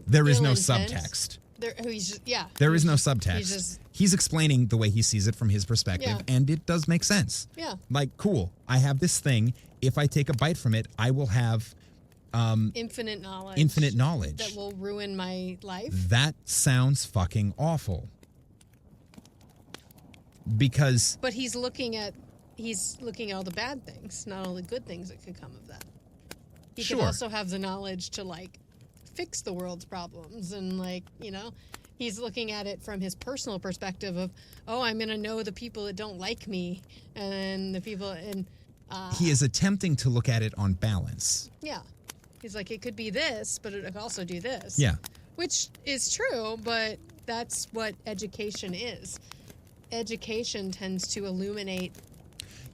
subtext. There is no subtext. He's explaining the way he sees it from his perspective, and it does make sense. Yeah. Like, cool, I have this thing. If I take a bite from it, I will have infinite knowledge. That will ruin my life. That sounds fucking awful. But he's looking at all the bad things, not all the good things that could come of that. He could also have the knowledge to, like, fix the world's problems, and, like, you know, he's looking at it from his personal perspective of, oh, I'm going to know the people that don't like me, and the people, and he is attempting to look at it on balance. Yeah. He's like, it could be this, but it could also do this. Yeah. Which is true, but that's what education is. Education tends to illuminate.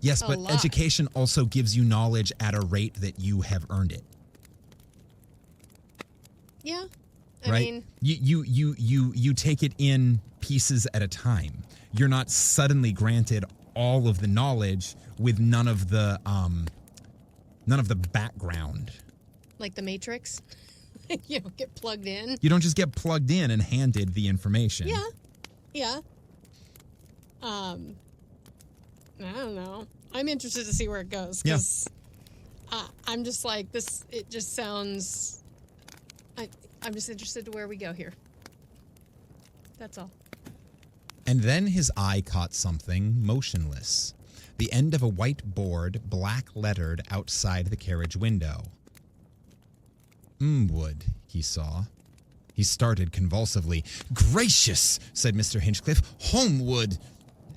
Yes, but education also gives you knowledge at a rate that you have earned it. Yeah. I mean, you take it in pieces at a time. You're not suddenly granted all of the knowledge with none of the background. Like the Matrix? You don't get plugged in. You don't just get plugged in and handed the information. Yeah. Yeah. I don't know. I'm interested to see where it goes, because I'm just like, this, it just sounds, I'm just interested to where we go here. That's all. And then his eye caught something motionless. The end of a white board, black lettered outside the carriage window. Wood, he saw. He started convulsively. Gracious, said Mr. Hinchcliffe. Homewood!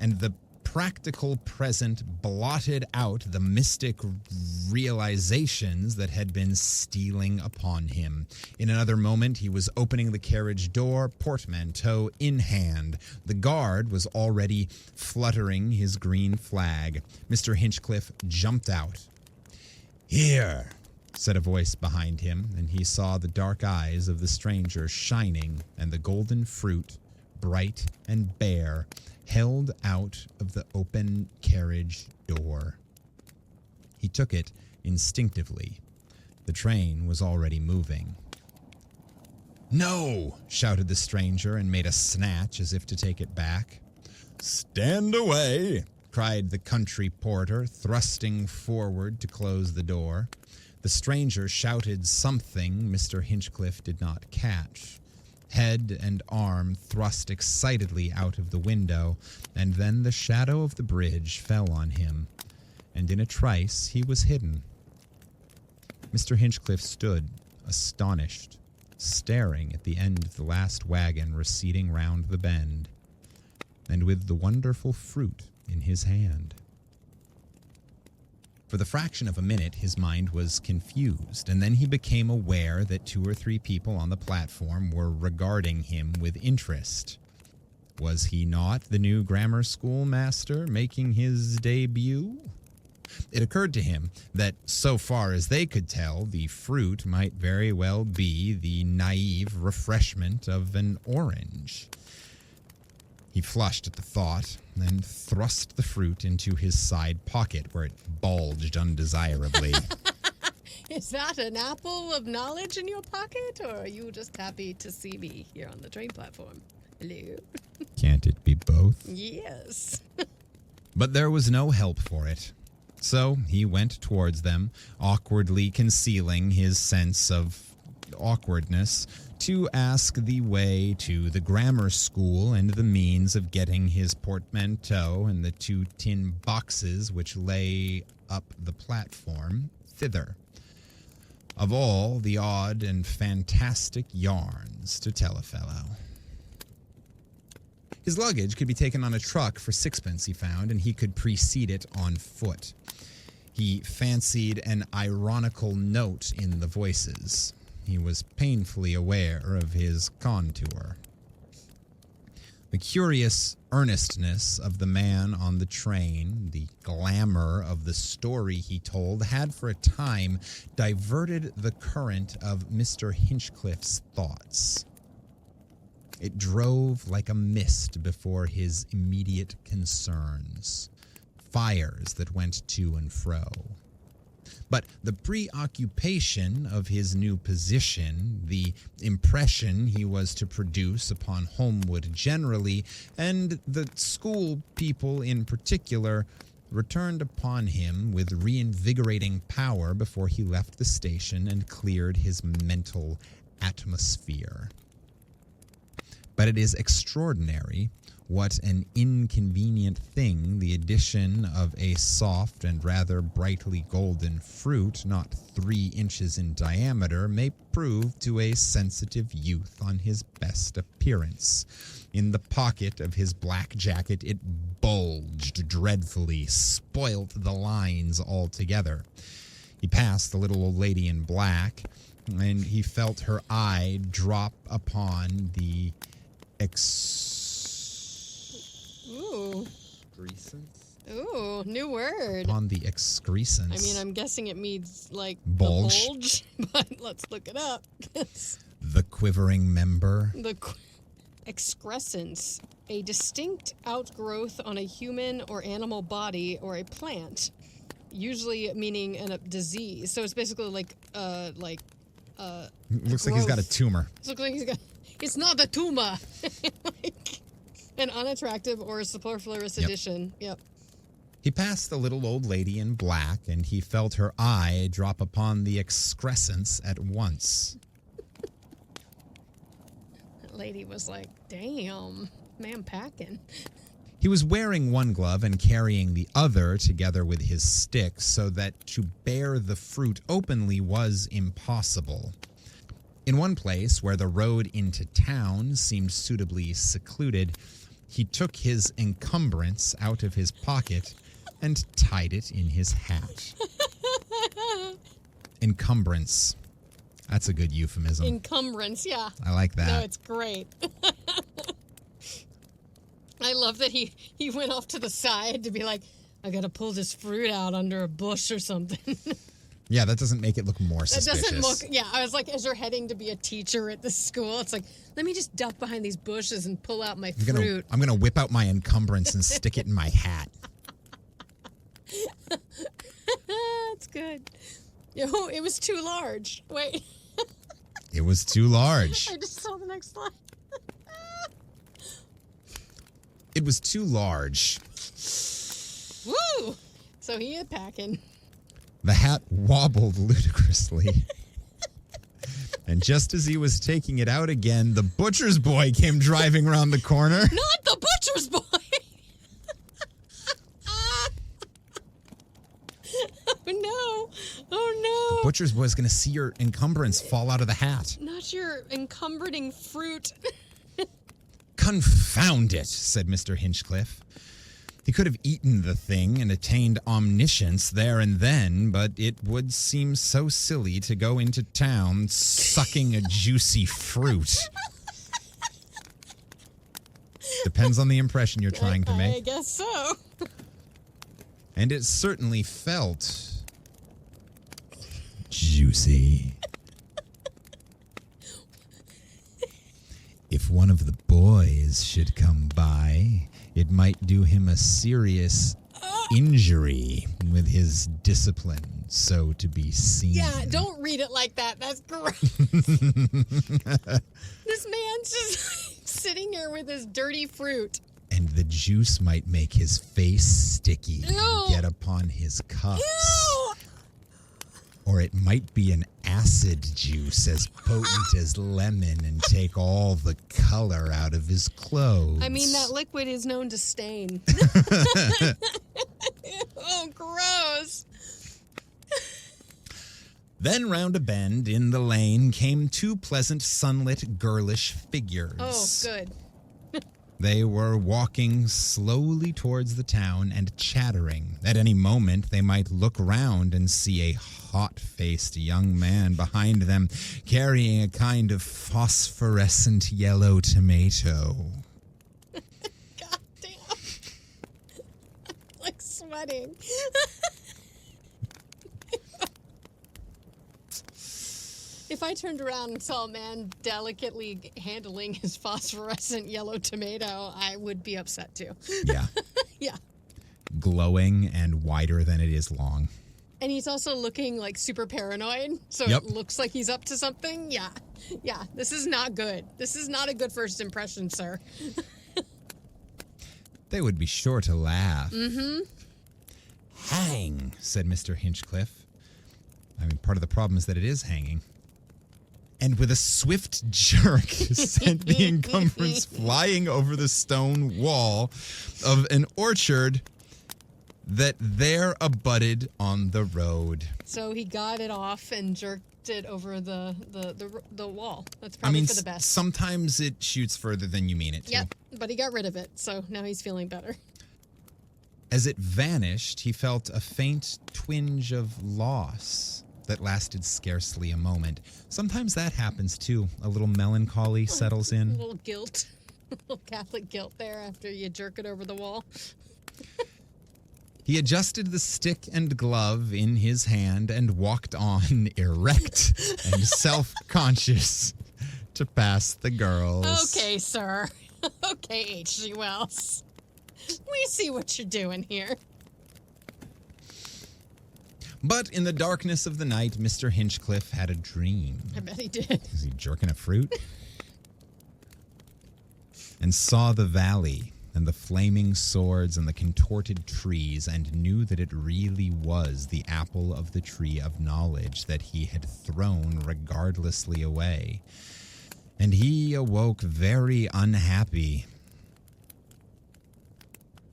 And the practical present blotted out the mystic realizations that had been stealing upon him. In another moment, he was opening the carriage door, portmanteau in hand. The guard was already fluttering his green flag. Mr. Hinchcliffe jumped out. Here, said a voice behind him, and he saw the dark eyes of the stranger shining and the golden fruit, bright and bare, held out of the open carriage door. He took it instinctively. The train was already moving. "No!" shouted the stranger and made a snatch as if to take it back. "Stand away!" cried the country porter, thrusting forward to close the door. The stranger shouted something Mr. Hinchcliffe did not catch. Head and arm thrust excitedly out of the window, and then the shadow of the bridge fell on him, and in a trice he was hidden. Mr. Hinchcliffe stood, astonished, staring at the end of the last wagon receding round the bend, and with the wonderful fruit in his hand. For the fraction of a minute, his mind was confused, and then he became aware that 2 or 3 people on the platform were regarding him with interest. Was he not the new grammar school master making his debut? It occurred to him that, so far as they could tell, the fruit might very well be the naive refreshment of an orange. He flushed at the thought, and thrust the fruit into his side pocket, where it bulged undesirably. Is that an apple of knowledge in your pocket, or are you just happy to see me here on the train platform? Hello? Can't it be both? Yes. But there was no help for it. So he went towards them, awkwardly concealing his sense of awkwardness, to ask the way to the grammar school and the means of getting his portmanteau and the 2 tin boxes which lay up the platform thither. Of all the odd and fantastic yarns to tell a fellow. His luggage could be taken on a truck for 6pence, he found, and he could precede it on foot. He fancied an ironical note in the voices. He was painfully aware of his contour. The curious earnestness of the man on the train, the glamour of the story he told, had for a time diverted the current of Mr. Hinchcliffe's thoughts. It drove like a mist before his immediate concerns, fires that went to and fro. But the preoccupation of his new position, the impression he was to produce upon Holmwood generally, and the school people in particular, returned upon him with reinvigorating power before he left the station and cleared his mental atmosphere. But it is extraordinary what an inconvenient thing the addition of a soft and rather brightly golden fruit not 3 inches in diameter may prove to a sensitive youth on his best appearance. In the pocket of his black jacket it bulged dreadfully, spoilt the lines altogether. He passed the little old lady in black, and he felt her eye drop upon the Ooh, new word. On the excrescence. I mean, I'm guessing it means, like, bulge. The bulge, but let's look it up. The quivering member. The excrescence, a distinct outgrowth on a human or animal body or a plant, usually meaning a disease. So it's basically like looks like he's got a tumor. Looks like he's got. It's not a tumor. Like an unattractive or a superfluous addition. Yep. He passed the little old lady in black, and he felt her eye drop upon the excrescence at once. That lady was like, damn, man packing. He was wearing one glove and carrying the other together with his stick, so that to bear the fruit openly was impossible. In one place, where the road into town seemed suitably secluded, he took his encumbrance out of his pocket and tied it in his hat. Encumbrance. That's a good euphemism. Encumbrance, yeah. I like that. No, it's great. I love that he went off to the side to be like, I gotta pull this fruit out under a bush or something. Yeah, that doesn't make it look more That suspicious. doesn't look, yeah, I was like, as you're heading to be a teacher at the school, it's like, let me just duck behind these bushes and pull out my fruit. I'm gonna whip out my encumbrance and stick it in my hat. That's good. Yo, it was too large. Wait. It was too large. I just saw the next slide. It was too large. Woo! So he is packing. The hat wobbled ludicrously. And just as he was taking it out again, the butcher's boy came driving around the corner. Not the butcher's boy! Oh no! Oh no! Butcher's boy's gonna see your encumbrance fall out of the hat. Not your encumbering fruit. Confound it, said Mr. Hinchcliffe. He could have eaten the thing and attained omniscience there and then, but it would seem so silly to go into town sucking a juicy fruit. Depends on the impression you're trying to make. I guess so. And it certainly felt juicy. If one of the boys should come by, it might do him a serious injury with his discipline, so to be seen. Yeah, don't read it like that. That's gross. This man's just sitting here with his dirty fruit. And the juice might make his face sticky Ew. and get upon his cuffs. Ew! Or it might be an acid juice as potent as lemon and take all the color out of his clothes. I mean, that liquid is known to stain. Oh, gross. Then round a bend in the lane came two pleasant, sunlit, girlish figures. Oh, good. They were walking slowly towards the town and chattering. At any moment, they might look round and see a hot-faced young man behind them carrying a kind of phosphorescent yellow tomato. God damn. I'm like sweating. If I turned around and saw a man delicately handling his phosphorescent yellow tomato, I would be upset too. Yeah. Yeah. Glowing and wider than it is long. And he's also looking like super paranoid, so Yep. it looks like he's up to something. Yeah. Yeah. This is not good. This is not a good first impression, sir. They would be sure to laugh. Mm-hmm. Hang, said Mr. Hinchcliffe. I mean, part of the problem is that it is hanging. And with a swift jerk, sent the encumbrance flying over the stone wall of an orchard that there abutted on the road. So he got it off and jerked it over the wall. That's probably for the best. Sometimes it shoots further than you mean it to. Yep, but he got rid of it, so now he's feeling better. As it vanished, he felt a faint twinge of loss that lasted scarcely a moment. Sometimes that happens too. A little melancholy settles A in. little guilt. A little Catholic guilt there after you jerk it over the wall. He adjusted the stick and glove in his hand and walked on, erect and self-conscious, to pass the girls. Okay, sir. Okay, H.G. Wells. We see what you're doing here. But in the darkness of the night, Mr. Hinchcliffe had a dream. I bet he did. Is he jerking a fruit? And saw the valley and the flaming swords and the contorted trees, and knew that it really was the apple of the tree of knowledge that he had thrown regardlessly away. And he awoke very unhappy.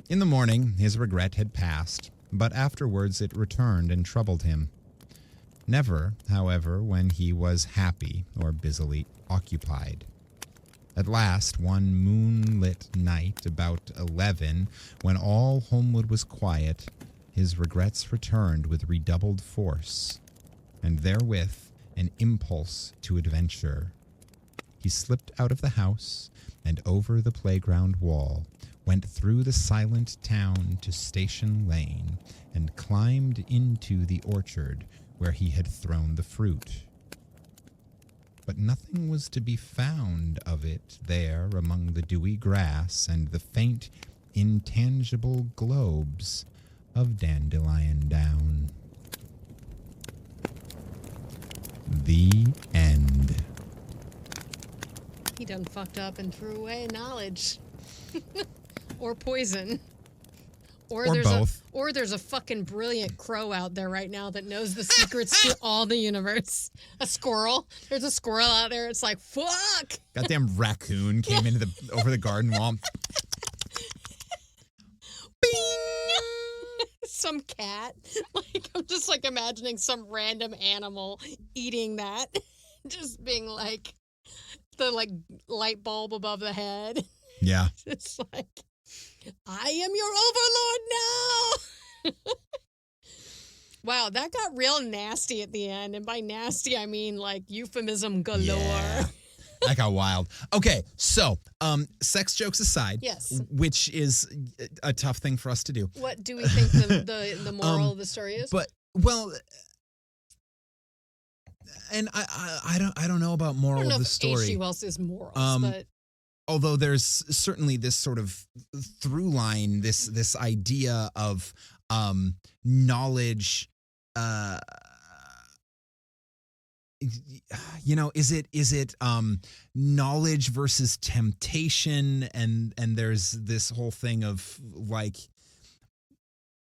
In the morning, his regret had passed, but afterwards it returned and troubled him. Never, however, when he was happy or busily occupied. At last, one moonlit night, about 11, when all Homewood was quiet, his regrets returned with redoubled force, and therewith an impulse to adventure. He slipped out of the house and over the playground wall, went through the silent town to Station Lane, and climbed into the orchard, where he had thrown the fruit. But nothing was to be found of it there among the dewy grass and the faint, intangible globes of dandelion down. The end. He done fucked up and threw away knowledge. Or poison. Or there's both. There's a fucking brilliant crow out there right now that knows the secrets to all the universe. A squirrel. There's a squirrel out there. It's like, fuck. Goddamn raccoon came into over the garden wall. Bing! Some cat. Like, I'm just like imagining some random animal eating that. Just being like the like light bulb above the head. Yeah. It's like, I am your overlord now. Wow, that got real nasty at the end. And by nasty, I mean like euphemism galore. Yeah. That got wild. Okay, so sex jokes aside, Yes. which is a tough thing for us to do. What do we think the moral of the story is? But well, and I don't know about moral of the story. H.G. Wells is morals, but although there's certainly this sort of through line, this idea of knowledge. You know, is it knowledge versus temptation, and there's this whole thing of like,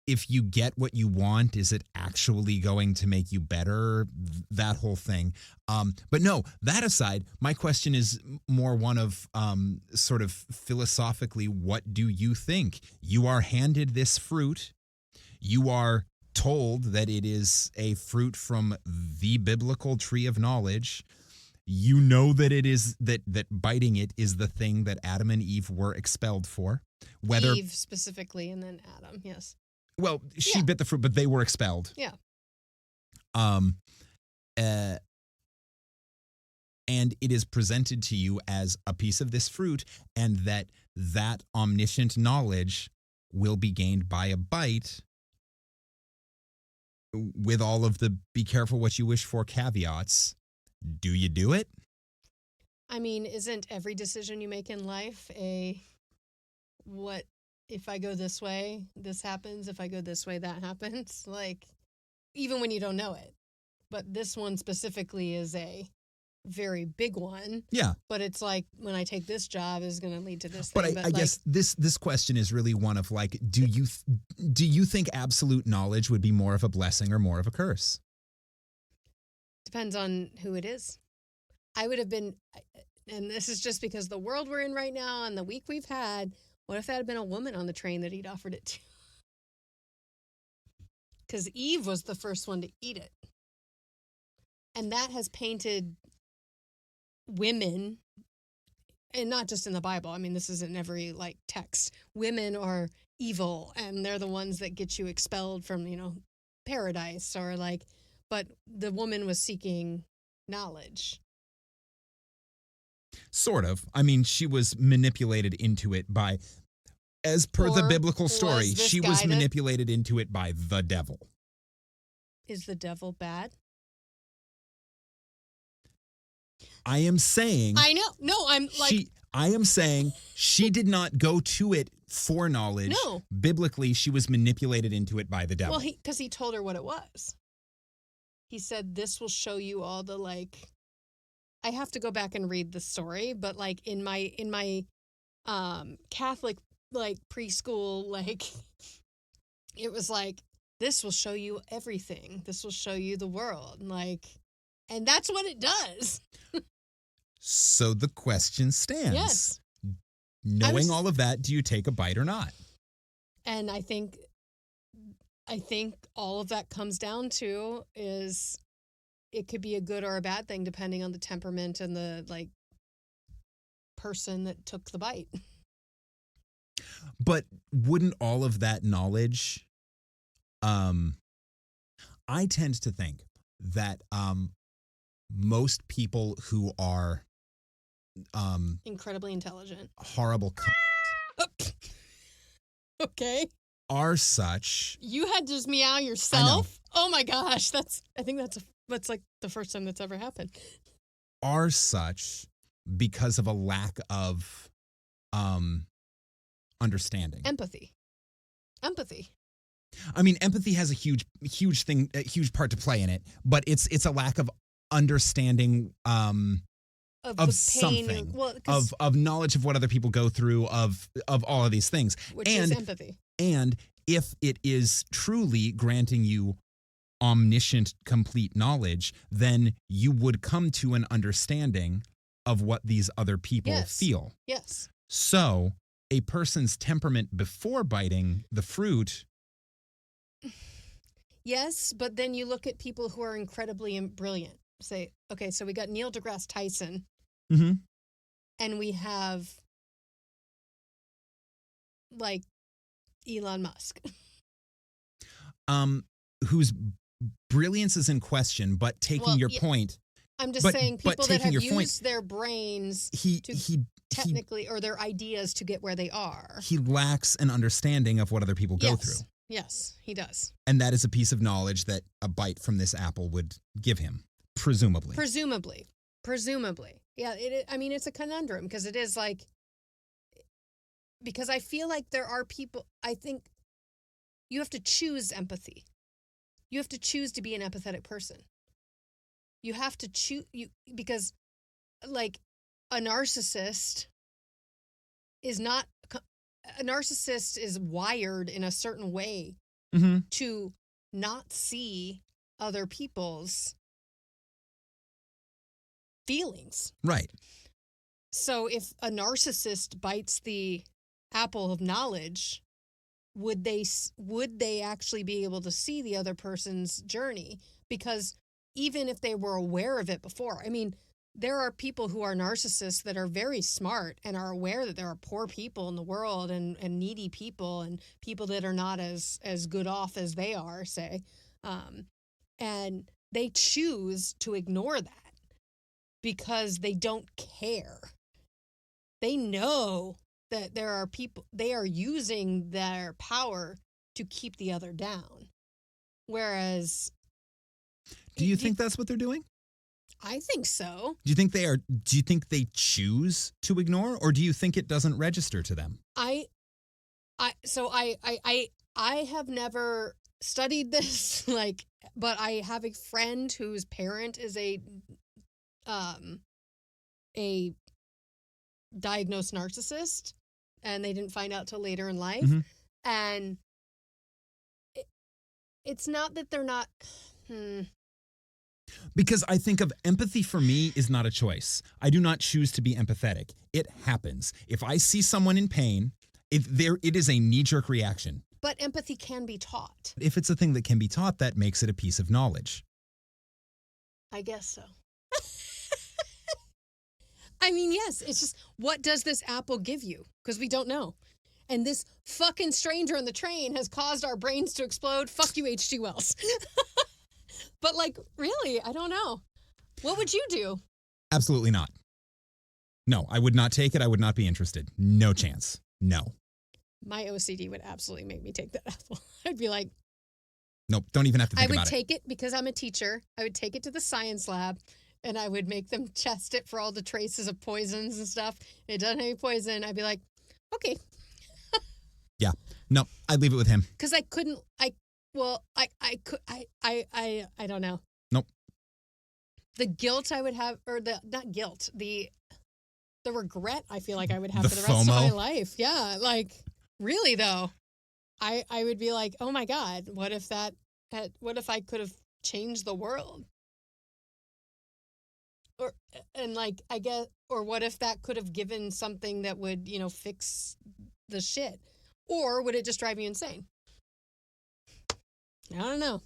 if you get what you want, is it actually going to make you better? That whole thing. But no, that aside, my question is more one of sort of philosophically, what do you think? You are handed this fruit. You are told that it is a fruit from the biblical tree of knowledge. You know that it is that biting it is the thing that Adam and Eve were expelled for. Whether Eve specifically, and then Adam. Yes. Well, she bit the fruit, but they were expelled. Yeah. And it is presented to you as a piece of this fruit, and that omniscient knowledge will be gained by a bite, with all of the be careful what you wish for caveats. Do you do it? I mean, isn't every decision you make in life what if I go this way, this happens? If I go this way, that happens? Like, even when you don't know it. But this one specifically is a very big one. Yeah. But it's like, when I take this job, is going to lead to this But thing. I guess this question is really one of like, do you think absolute knowledge would be more of a blessing or more of a curse? Depends on who it is. I would have been, and this is just because the world we're in right now and the week we've had, what if that had been a woman on the train that he'd offered it to? Because Eve was the first one to eat it. And that has painted women, and not just in the Bible. I mean, this is in every like text. Women are evil, and they're the ones that get you expelled from, paradise, or like, but the woman was seeking knowledge. Sort of. I mean, she was manipulated into it by, as per the biblical story, she was manipulated into it by the devil. Is the devil bad? I am saying. I know. No, I'm like. I am saying she did not go to it for knowledge. No. Biblically, she was manipulated into it by the devil. Well, because he told her what it was. He said, this will show you all the like. I have to go back and read the story, but like in my Catholic like preschool, like it was like, this will show you everything. This will show you the world. Like, and that's what it does. So the question stands. Yes. Knowing all of that, do you take a bite or not? And I think all of that comes down to is it could be a good or a bad thing depending on the temperament and the like person that took the bite. But wouldn't all of that knowledge, I tend to think that most people who are incredibly intelligent, horrible okay, are such. You had to just meow yourself? Oh my gosh. I think that's like the first time that's ever happened. Are such because of a lack of understanding. Empathy. I mean, empathy has a huge part to play in it, but it's a lack of understanding of something, of knowledge of what other people go through, of all of these things, which is empathy. And if it is truly granting you omniscient, complete knowledge, then you would come to an understanding of what these other people feel. Yes. So a person's temperament before biting the fruit. Yes, but then you look at people who are incredibly brilliant. Say, okay, so we got Neil deGrasse Tyson, and we have like Elon Musk, whose brilliance is in question. But taking your point, I'm just saying people that have used their brains technically, or their ideas to get where they are. He lacks an understanding of what other people go through. Yes, he does. And that is a piece of knowledge that a bite from this apple would give him, presumably. Yeah, I mean, it's a conundrum because it is like, because I feel like there are people, I think you have to choose empathy. You have to choose to be an empathetic person. You have to choose, because like a narcissist is wired in a certain way to not see other people's feelings. Right. So if a narcissist bites the apple of knowledge, would they actually be able to see the other person's journey? Because even if they were aware of it before, I mean, there are people who are narcissists that are very smart and are aware that there are poor people in the world and needy people and people that are not as good off as they are, say. And they choose to ignore that because they don't care. They know that there are people, they are using their power to keep the other down. Whereas... Do you think that's what they're doing? I think so. Do you think they choose to ignore, or do you think it doesn't register to them? I have never studied this, but I have a friend whose parent is a diagnosed narcissist, and they didn't find out till later in life. And it's not that they're not... Because I think of empathy for me is not a choice. I do not choose to be empathetic. It happens. If I see someone in pain, it is a knee-jerk reaction. But empathy can be taught. If it's a thing that can be taught, that makes it a piece of knowledge. I guess so. I mean, yes, it's just, what does this apple give you? Because we don't know. And this fucking stranger on the train has caused our brains to explode. Fuck you, H.G. Wells. But really, I don't know. What would you do? Absolutely not. No, I would not take it. I would not be interested. No chance. No. My OCD would absolutely make me take that apple. I'd be like... Nope, don't even have to think about it. I would take it because I'm a teacher. I would take it to the science lab, and I would make them test it for all the traces of poisons and stuff. If it doesn't have any poison, I'd be like, okay. Yeah. No, I'd leave it with him. Because I couldn't... I don't know. Nope. The guilt I would have, or not guilt, the regret I feel like I would have for the rest of my life. Yeah, really though, I would be like, oh my God, what if I could have changed the world? Or what if that could have given something that would, fix the shit? Or would it just drive me insane? I don't know,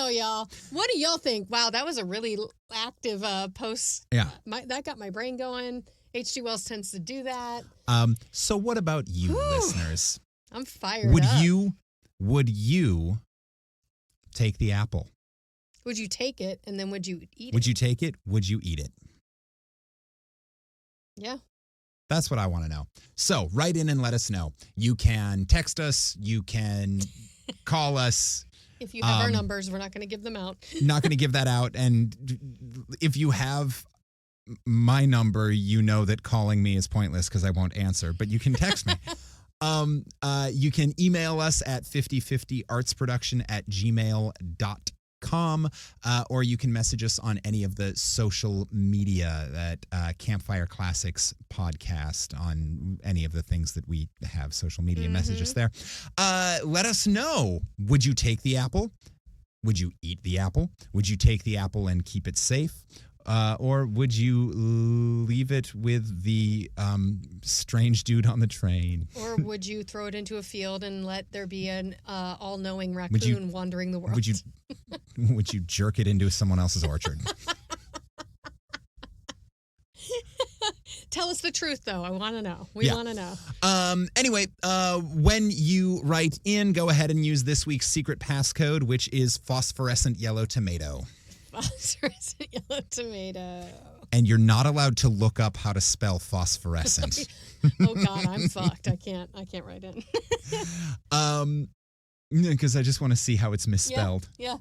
y'all. What do y'all think? Wow, that was a really active post. Yeah. That got my brain going. H.G. Wells tends to do that. So what about you, listeners? I'm fired up. Would you take the apple? Would you take it, and then would you eat it? Would you take it? Would you eat it? Yeah. That's what I want to know. So write in and let us know. You can text us. You can call us. If you have our numbers, we're not going to give them out. Not going to give that out. And if you have my number, you know that calling me is pointless because I won't answer. But you can text me. You can email us at 5050artsproduction@gmail.com. Or you can message us on any of the social media at Campfire Classics podcast on any of the things that we have social media messages there. Let us know. Would you take the apple? Would you eat the apple? Would you take the apple and keep it safe? Or would you leave it with the strange dude on the train? Or would you throw it into a field and let there be an all-knowing raccoon wandering the world? Would you jerk it into someone else's orchard? Tell us the truth, though. I want to know. We want to know. Anyway, when you write in, go ahead and use this week's secret passcode, which is phosphorescent yellow tomato. Phosphorescent yellow tomato. And you're not allowed to look up how to spell phosphorescent. Oh God, I'm fucked. I can't write in. Because I just want to see how it's misspelled. Yeah.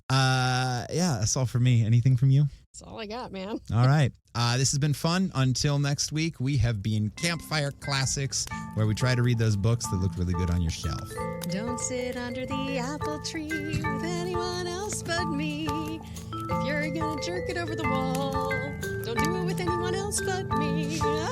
That's all for me. Anything from you? That's all I got, man. All right. This has been fun. Until next week, we have been Campfire Classics, where we try to read those books that look really good on your shelf. Don't sit under the apple tree with anyone else but me. If you're gonna jerk it over the wall, don't do it with anyone else but me. Ah!